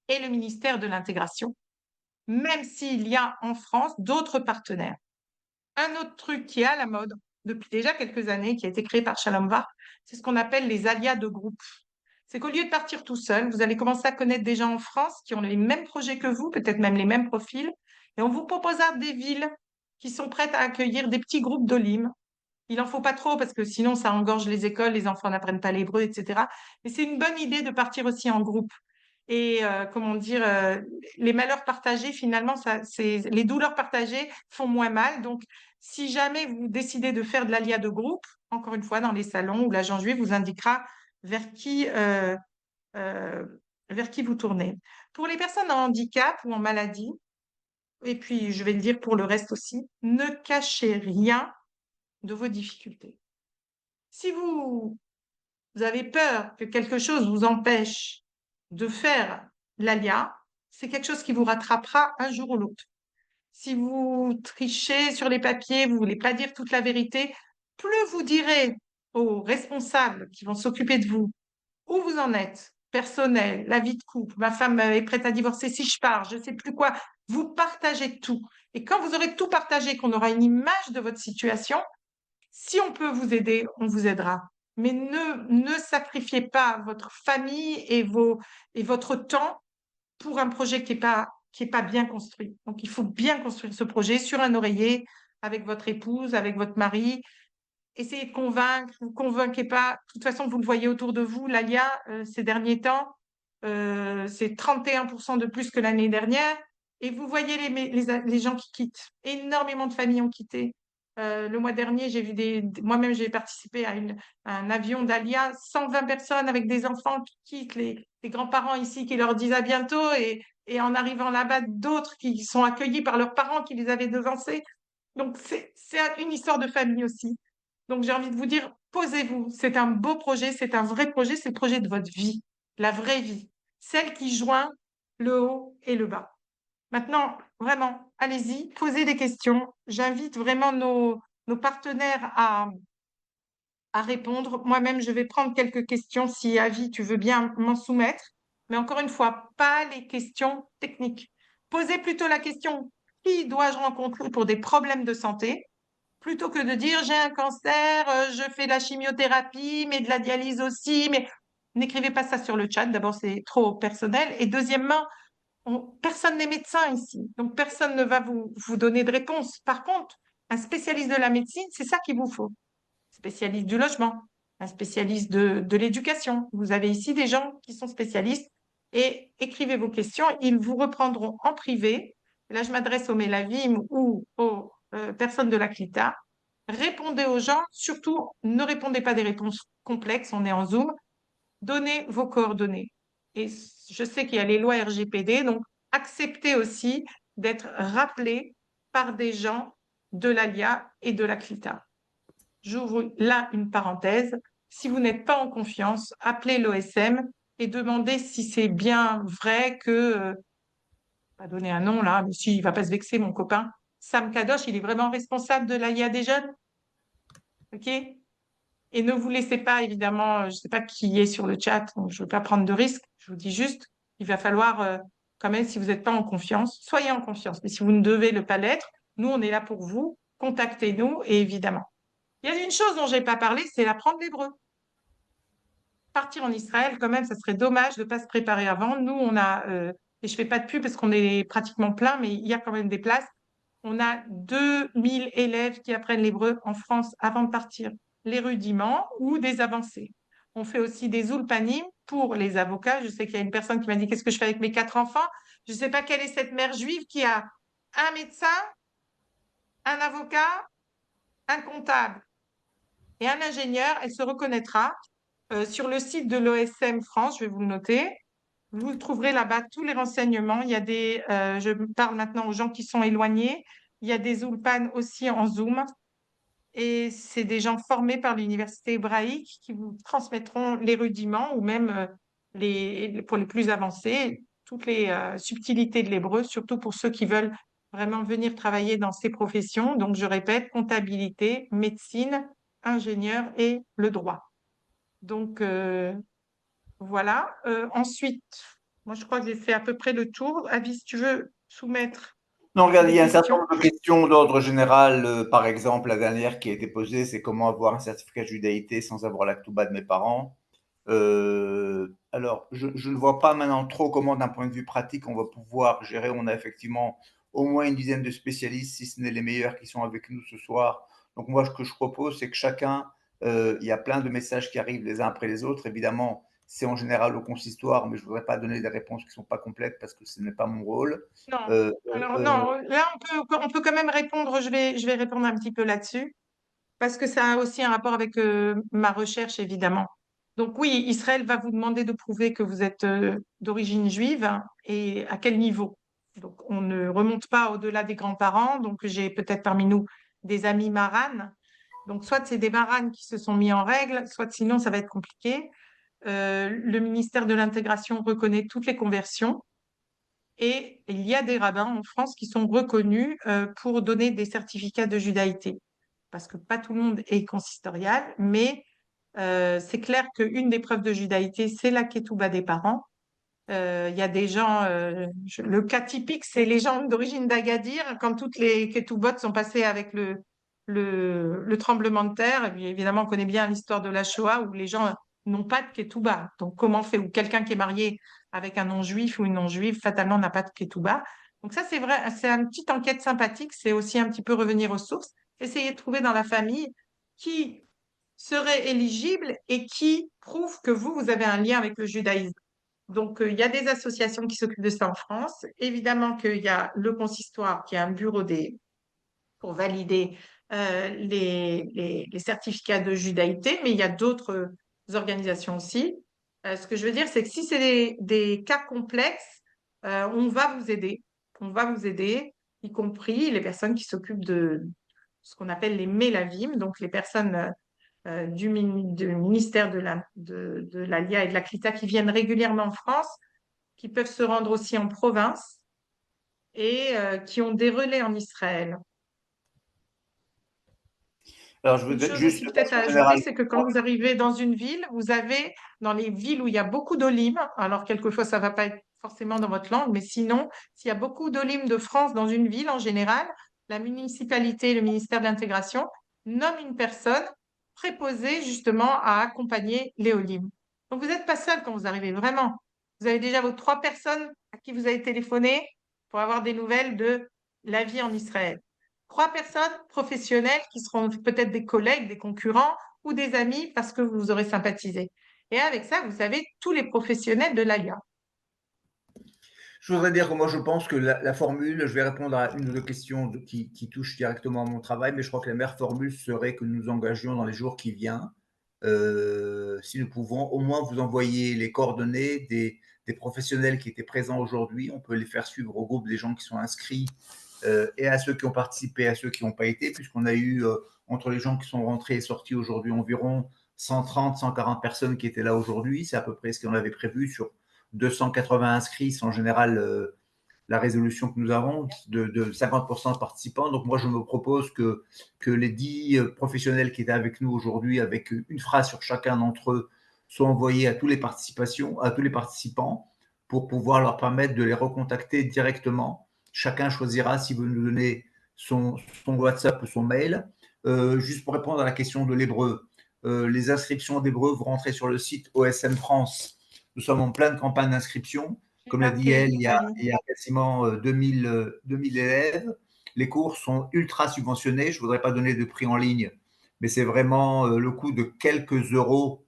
et le ministère de l'Intégration, même s'il y a en France d'autres partenaires. Un autre truc qui est à la mode depuis déjà quelques années, qui a été créé par Shalom Var, c'est ce qu'on appelle les alias de groupe. C'est qu'au lieu de partir tout seul, vous allez commencer à connaître des gens en France qui ont les mêmes projets que vous, peut-être même les mêmes profils, et on vous proposera des villes qui sont prêtes à accueillir des petits groupes d'Olim. Il n'en faut pas trop parce que sinon ça engorge les écoles, les enfants n'apprennent pas l'hébreu, etc. Mais c'est une bonne idée de partir aussi en groupe. Et comment dire, les malheurs partagés, finalement, les douleurs partagées font moins mal. Donc, si jamais vous décidez de faire de l'alia de groupe, encore une fois, dans les salons où l'agent juif vous indiquera vers qui, euh, euh, vers qui vous tournez. Pour les personnes en handicap ou en maladie, et puis je vais le dire pour le reste aussi, ne cachez rien de vos difficultés. Si vous avez peur que quelque chose vous empêche de faire l'alia, c'est quelque chose qui vous rattrapera un jour ou l'autre. Si vous trichez sur les papiers, vous ne voulez pas dire toute la vérité, plus vous direz aux responsables qui vont s'occuper de vous où vous en êtes, personnel, la vie de couple, ma femme est prête à divorcer si je pars, je ne sais plus quoi, vous partagez tout. Et quand vous aurez tout partagé, qu'on aura une image de votre situation, si on peut vous aider, on vous aidera. Mais ne sacrifiez pas votre famille et votre temps pour un projet qui est pas bien construit. Donc, il faut bien construire ce projet sur un oreiller, avec votre épouse, avec votre mari. Essayez de convaincre, vous ne convainquez pas. De toute façon, vous le voyez autour de vous, l'ALIA, ces derniers temps, c'est 31% de plus que l'année dernière. Et vous voyez les gens qui quittent. Énormément de familles ont quitté. Le mois dernier, j'ai vu moi-même, j'ai participé à un avion d'Alia, 120 personnes avec des enfants qui quittent, les grands-parents ici qui leur disent à bientôt, et en arrivant là-bas, d'autres qui sont accueillis par leurs parents qui les avaient devancés. Donc, c'est une histoire de famille aussi. Donc, j'ai envie de vous dire, posez-vous. C'est un beau projet, c'est un vrai projet, c'est le projet de votre vie, la vraie vie, celle qui joint le haut et le bas. Maintenant, vraiment, allez-y, posez des questions. J'invite vraiment nos partenaires à répondre. Moi-même, je vais prendre quelques questions si, Avi, tu veux bien m'en soumettre. Mais encore une fois, pas les questions techniques. Posez plutôt la question, qui dois-je rencontrer pour des problèmes de santé, plutôt que de dire j'ai un cancer, je fais de la chimiothérapie, mais de la dialyse aussi. Mais n'écrivez pas ça sur le chat. D'abord, c'est trop personnel. Et deuxièmement, personne n'est médecin ici, donc personne ne va vous donner de réponse. Par contre, un spécialiste de la médecine, c'est ça qu'il vous faut. Spécialiste du logement, un spécialiste de l'éducation. Vous avez ici des gens qui sont spécialistes et écrivez vos questions, ils vous reprendront en privé. Là, je m'adresse aux Mélavim ou aux personnes de la CLITA. Répondez aux gens, surtout ne répondez pas des réponses complexes, on est en Zoom, donnez vos coordonnées. Et je sais qu'il y a les lois RGPD, donc acceptez aussi d'être rappelé par des gens de l'ALIA et de la CLITA. J'ouvre là une parenthèse. Si vous n'êtes pas en confiance, appelez l'OSM et demandez si c'est bien vrai que, pas donner un nom là, mais si, il ne va pas se vexer, mon copain, Sam Kadosh, il est vraiment responsable de l'AIA des jeunes. OK? Et ne vous laissez pas, évidemment, je ne sais pas qui est sur le chat, donc je ne veux pas prendre de risques. Je vous dis juste, il va falloir, quand même, si vous n'êtes pas en confiance, soyez en confiance. Mais si vous ne devez le pas l'être, nous, on est là pour vous. Contactez-nous, et évidemment. Il y a une chose dont je n'ai pas parlé, c'est l'apprendre l'hébreu. Partir en Israël, quand même, ça serait dommage de ne pas se préparer avant. Nous, on a, et je ne fais pas de pub parce qu'on est pratiquement plein, mais il y a quand même des places. On a 2000 élèves qui apprennent l'hébreu en France avant de partir. les rudiments ou des avancées. On fait aussi des ulpanim pour les avocats. Je sais qu'il y a une personne qui m'a dit qu'est-ce que je fais avec mes 4 enfants. Je ne sais pas quelle est cette mère juive qui a un médecin, un avocat, un comptable et un ingénieur. Elle se reconnaîtra sur le site de l'OSM France. Je vais vous le noter. Vous trouverez là-bas tous les renseignements. Il y a je parle maintenant aux gens qui sont éloignés. Il y a des ulpan aussi en Zoom. Et c'est des gens formés par l'université hébraïque qui vous transmettront les rudiments ou même pour les plus avancés, toutes les subtilités de l'hébreu, surtout pour ceux qui veulent vraiment venir travailler dans ces professions. Donc, je répète, comptabilité, médecine, ingénieur et le droit. Donc, voilà. Ensuite, moi, je crois que j'ai fait à peu près le tour. Avis, si tu veux soumettre Non, regarde, il des y a un certain questions. nombre de questions d'ordre général. Par exemple, la dernière qui a été posée, c'est comment avoir un certificat de judaïté sans avoir la ktouba de mes parents. Alors, je ne vois pas maintenant trop comment, d'un point de vue pratique, on va pouvoir gérer. On a effectivement au moins une dizaine de spécialistes, si ce n'est les meilleurs, qui sont avec nous ce soir. Donc, moi, ce que je propose, c'est que chacun, il y a plein de messages qui arrivent les uns après les autres. Évidemment, c'est en général au consistoire, mais je ne voudrais pas donner des réponses qui ne sont pas complètes parce que ce n'est pas mon rôle. Non. Euh, Alors, euh, non, là, on peut quand même répondre. Je vais répondre un petit peu là-dessus parce que ça a aussi un rapport avec ma recherche, évidemment. Donc, oui, Israël va vous demander de prouver que vous êtes d'origine juive, hein, et à quel niveau. Donc, on ne remonte pas au-delà des grands-parents. Donc, j'ai peut-être parmi nous des amis maranes. Donc, soit c'est des maranes qui se sont mis en règle, soit sinon, ça va être compliqué. Le ministère de l'Intégration reconnaît toutes les conversions. Et il y a des rabbins en France qui sont reconnus pour donner des certificats de judaïté. Parce que pas tout le monde est consistorial, mais c'est clair qu'une des preuves de judaïté, c'est la ketouba des parents. Il y a des gens, le cas typique, c'est les gens d'origine d'Agadir, quand toutes les ketoubottes sont passées avec le tremblement de terre. Et puis, évidemment, on connaît bien l'histoire de la Shoah où les gens n'ont pas de ketouba. Donc, comment on fait? Ou quelqu'un qui est marié avec un non-juif ou une non-juive, fatalement, n'a pas de ketouba. Donc, ça, c'est vrai, c'est une petite enquête sympathique. C'est aussi un petit peu revenir aux sources. Essayer de trouver dans la famille qui serait éligible et qui prouve que vous avez un lien avec le judaïsme. Donc, il y a des associations qui s'occupent de ça en France. Évidemment qu'il y a le consistoire qui a un bureau pour valider les certificats de judaïté, mais il y a d'autres organisations aussi. Ce que je veux dire, c'est que si c'est des cas complexes, on va vous aider. On va vous aider, y compris les personnes qui s'occupent de ce qu'on appelle les mélavim, donc les personnes du ministère de l'ALIA et de la CLITA qui viennent régulièrement en France, qui peuvent se rendre aussi en province et qui ont des relais en Israël. alors, je Une veux chose juste aussi de peut-être à façon ajouter, générale. c'est que quand vous arrivez dans une ville, vous avez dans les villes où il y a beaucoup d'olim, alors quelquefois ça ne va pas être forcément dans votre langue, mais sinon, s'il y a beaucoup d'olim de France dans une ville en général, la municipalité, le ministère de l'Intégration nomme une personne préposée justement à accompagner les olim. Donc vous n'êtes pas seul quand vous arrivez, vraiment. Vous avez déjà vos 3 personnes à qui vous avez téléphoné pour avoir des nouvelles de la vie en Israël. 3 personnes professionnelles qui seront peut-être des collègues, des concurrents ou des amis parce que vous aurez sympathisé. Et avec ça, vous avez tous les professionnels de l'ALIA. Je voudrais dire que moi, je pense que la formule, je vais répondre à une ou deux questions qui touchent directement à mon travail, mais je crois que la meilleure formule serait que nous engagions dans les jours qui viennent, si nous pouvons, au moins vous envoyer les coordonnées des professionnels qui étaient présents aujourd'hui. On peut les faire suivre au groupe des gens qui sont inscrits et à ceux qui ont participé, à ceux qui n'ont pas été, puisqu'on a eu, entre les gens qui sont rentrés et sortis aujourd'hui, environ 130, 140 personnes qui étaient là aujourd'hui. C'est à peu près ce qu'on avait prévu sur 280 inscrits. C'est en général la résolution que nous avons de 50% de participants. Donc moi, je me propose que les 10 professionnels qui étaient avec nous aujourd'hui, avec une phrase sur chacun d'entre eux, soient envoyés à tous les participants pour pouvoir leur permettre de les recontacter directement. Chacun choisira s'il veut nous donner son WhatsApp ou son mail. Juste pour répondre à la question de l'hébreu, les inscriptions d'hébreu, vous rentrez sur le site OSM France. Nous sommes en pleine campagne d'inscription. J'ai Comme l'a dit elle, marqué, Ali. il y a quasiment 2000 élèves. Les cours sont ultra subventionnés. Je ne voudrais pas donner de prix en ligne, mais c'est vraiment le coût de quelques euros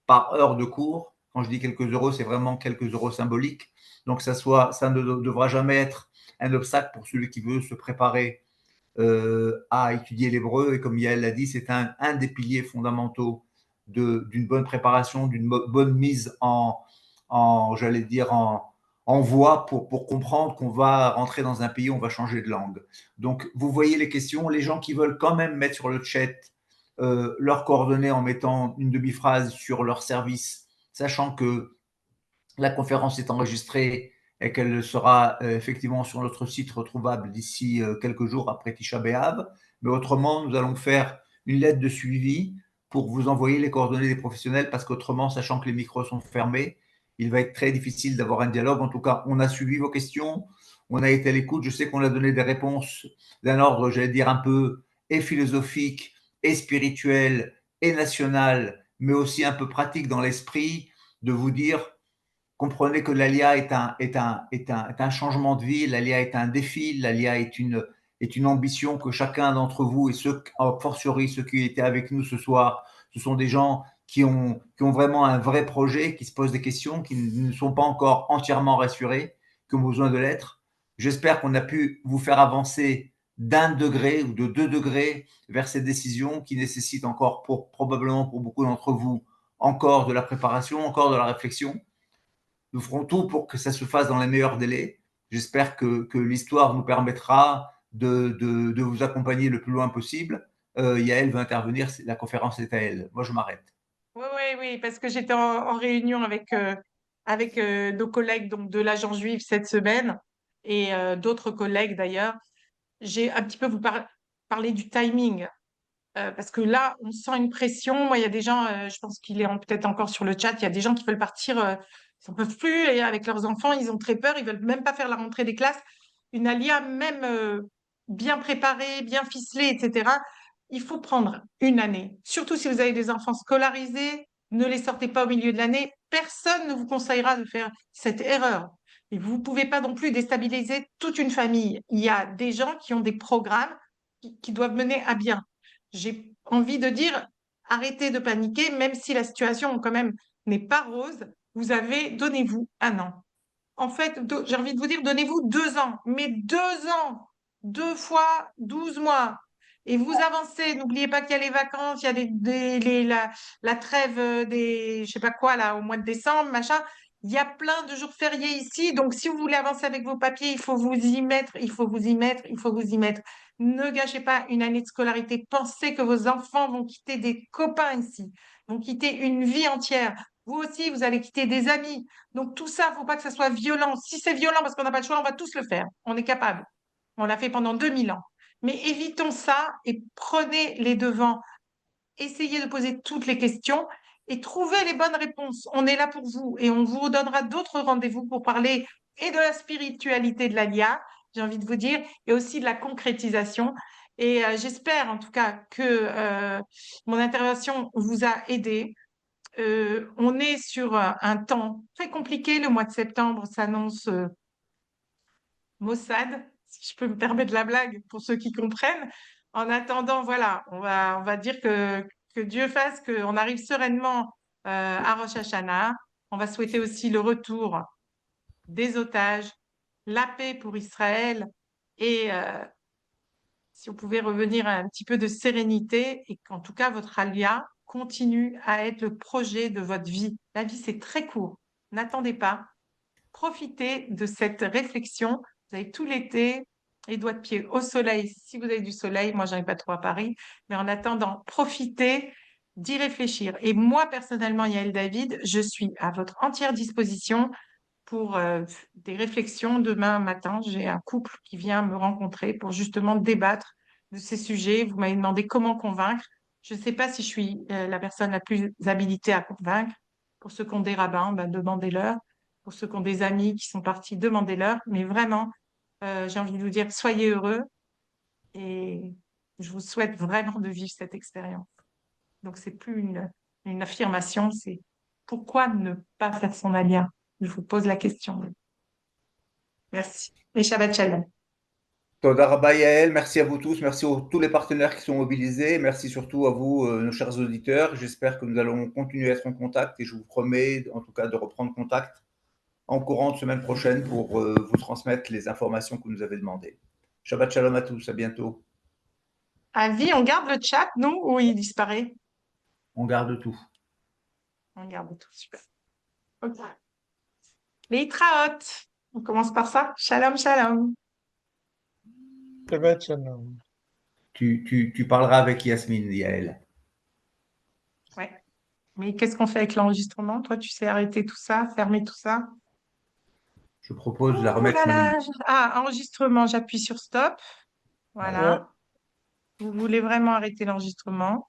par heure de cours. Quand je dis quelques euros, c'est vraiment quelques euros symboliques. Donc ça ne devra jamais être un obstacle pour celui qui veut se préparer à étudier l'hébreu. Et comme Yael l'a dit, c'est un des piliers fondamentaux d'une bonne préparation, d'une bonne mise j'allais dire, en voie pour comprendre qu'on va rentrer dans un pays, on va changer de langue. Donc, vous voyez les questions, les gens qui veulent quand même mettre sur le chat leurs coordonnées en mettant une demi-phrase sur leur service, sachant que la conférence est enregistrée et qu'elle sera effectivement sur notre site retrouvable d'ici quelques jours après Tisha B'Av. Mais autrement, nous allons faire une lettre de suivi pour vous envoyer les coordonnées des professionnels parce qu'autrement, sachant que les micros sont fermés, il va être très difficile d'avoir un dialogue. En tout cas, on a suivi vos questions, on a été à l'écoute. Je sais qu'on a donné des réponses d'un ordre, j'allais dire, un peu et philosophique, et spirituel, et national, mais aussi un peu pratique dans l'esprit, de vous dire comprenez que l'ALIA est un changement de vie, l'ALIA est un défi, l'ALIA est une ambition que chacun d'entre vous, et ceux, a fortiori ceux qui étaient avec nous ce soir, ce sont des gens qui ont vraiment un vrai projet, qui se posent des questions, qui ne sont pas encore entièrement rassurés, qui ont besoin de l'être. J'espère qu'on a pu vous faire avancer d'un degré ou de 2 degrés vers cette décision qui nécessite encore, probablement pour beaucoup d'entre vous, encore de la préparation, encore de la réflexion. Nous ferons tout pour que ça se fasse dans les meilleurs délais. J'espère que l'histoire nous permettra de vous accompagner le plus loin possible. Yael veut intervenir, la conférence est à elle. Moi, je m'arrête. Oui, oui, oui, parce que j'étais en réunion avec nos collègues donc, de l'agent juif cette semaine et d'autres collègues d'ailleurs. J'ai un petit peu parlé du timing. Parce que là, on sent une pression. Moi, il y a des gens, je pense qu'il est peut-être encore sur le chat, il y a des gens qui veulent partir, ils n'en peuvent plus et avec leurs enfants, ils ont très peur, ils veulent même pas faire la rentrée des classes. Une alia, même bien préparée, bien ficelée, etc. Il faut prendre une année. Surtout si vous avez des enfants scolarisés, ne les sortez pas au milieu de l'année. Personne ne vous conseillera de faire cette erreur. Et vous ne pouvez pas non plus déstabiliser toute une famille. Il y a des gens qui ont des programmes qui doivent mener à bien. J'ai envie de dire, arrêtez de paniquer, même si la situation quand même n'est pas rose, vous avez, donnez-vous un an. En fait, j'ai envie de vous dire, donnez-vous 2 ans, mais 2 ans, 2 fois 12 mois. Et vous avancez, n'oubliez pas qu'il y a les vacances, il y a la trêve des, je sais pas quoi, là, au mois de décembre, machin. Il y a plein de jours fériés ici, donc si vous voulez avancer avec vos papiers, il faut vous y mettre, il faut vous y mettre, il faut vous y mettre. Ne gâchez pas une année de scolarité. Pensez que vos enfants vont quitter des copains ici, vont quitter une vie entière. Vous aussi, vous allez quitter des amis. Donc tout ça, il ne faut pas que ça soit violent. Si c'est violent parce qu'on n'a pas le choix, on va tous le faire. On est capable. On l'a fait pendant 2000 ans. Mais évitons ça et prenez les devants. Essayez de poser toutes les questions et trouvez les bonnes réponses. On est là pour vous et on vous donnera d'autres rendez-vous pour parler et de la spiritualité de l'ALIA, j'ai envie de vous dire, et aussi de la concrétisation. Et j'espère en tout cas que mon intervention vous a aidé. On est sur un temps très compliqué. Le mois de septembre s'annonce maussade, si je peux me permettre la blague pour ceux qui comprennent. En attendant, voilà, on va dire que Dieu fasse qu'on arrive sereinement à Rosh Hashanah. On va souhaiter aussi le retour des otages, la paix pour Israël et si on pouvait revenir à un petit peu de sérénité et qu'en tout cas votre alia continue à être le projet de votre vie. La vie, c'est très court. N'attendez pas. Profitez de cette réflexion. Vous avez tout l'été, les doigts de pied au soleil, si vous avez du soleil. Moi, j'en ai pas trop à Paris. Mais en attendant, profitez d'y réfléchir. Et moi, personnellement, Yael David, je suis à votre entière disposition pour des réflexions. Demain matin, j'ai un couple qui vient me rencontrer pour justement débattre de ces sujets. Vous m'avez demandé comment convaincre. Je ne sais pas si je suis la personne la plus habilitée à convaincre. Pour ceux qui ont des rabbins, ben, demandez-leur. Pour ceux qui ont des amis qui sont partis, demandez-leur. Mais vraiment, j'ai envie de vous dire, soyez heureux et je vous souhaite vraiment de vivre cette expérience. Donc, c'est plus une affirmation, c'est pourquoi ne pas faire son alia? Je vous pose la question. Merci. Et Shabbat Shalom. Toda Rabba Yael, merci à vous tous, merci à tous les partenaires qui sont mobilisés, merci surtout à vous, nos chers auditeurs. J'espère que nous allons continuer à être en contact et je vous promets en tout cas de reprendre contact en courant de semaine prochaine pour vous transmettre les informations que vous nous avez demandées. Shabbat Shalom à tous, à bientôt. Avis, on garde le chat, nous, ou il disparaît? On garde tout. On garde tout, super. Ok. Les Itraot. On commence par ça. Shalom, shalom. Shabbat shalom. Tu parleras avec Yasmine, Yael. Ouais. Mais qu'est-ce qu'on fait avec l'enregistrement? Toi, tu sais arrêter tout ça, fermer tout ça? Je propose de la Oh remettre là sur là. ligne. Ah, enregistrement, j'appuie sur stop. Voilà. Ouais. Voilà. Vous voulez vraiment arrêter l'enregistrement?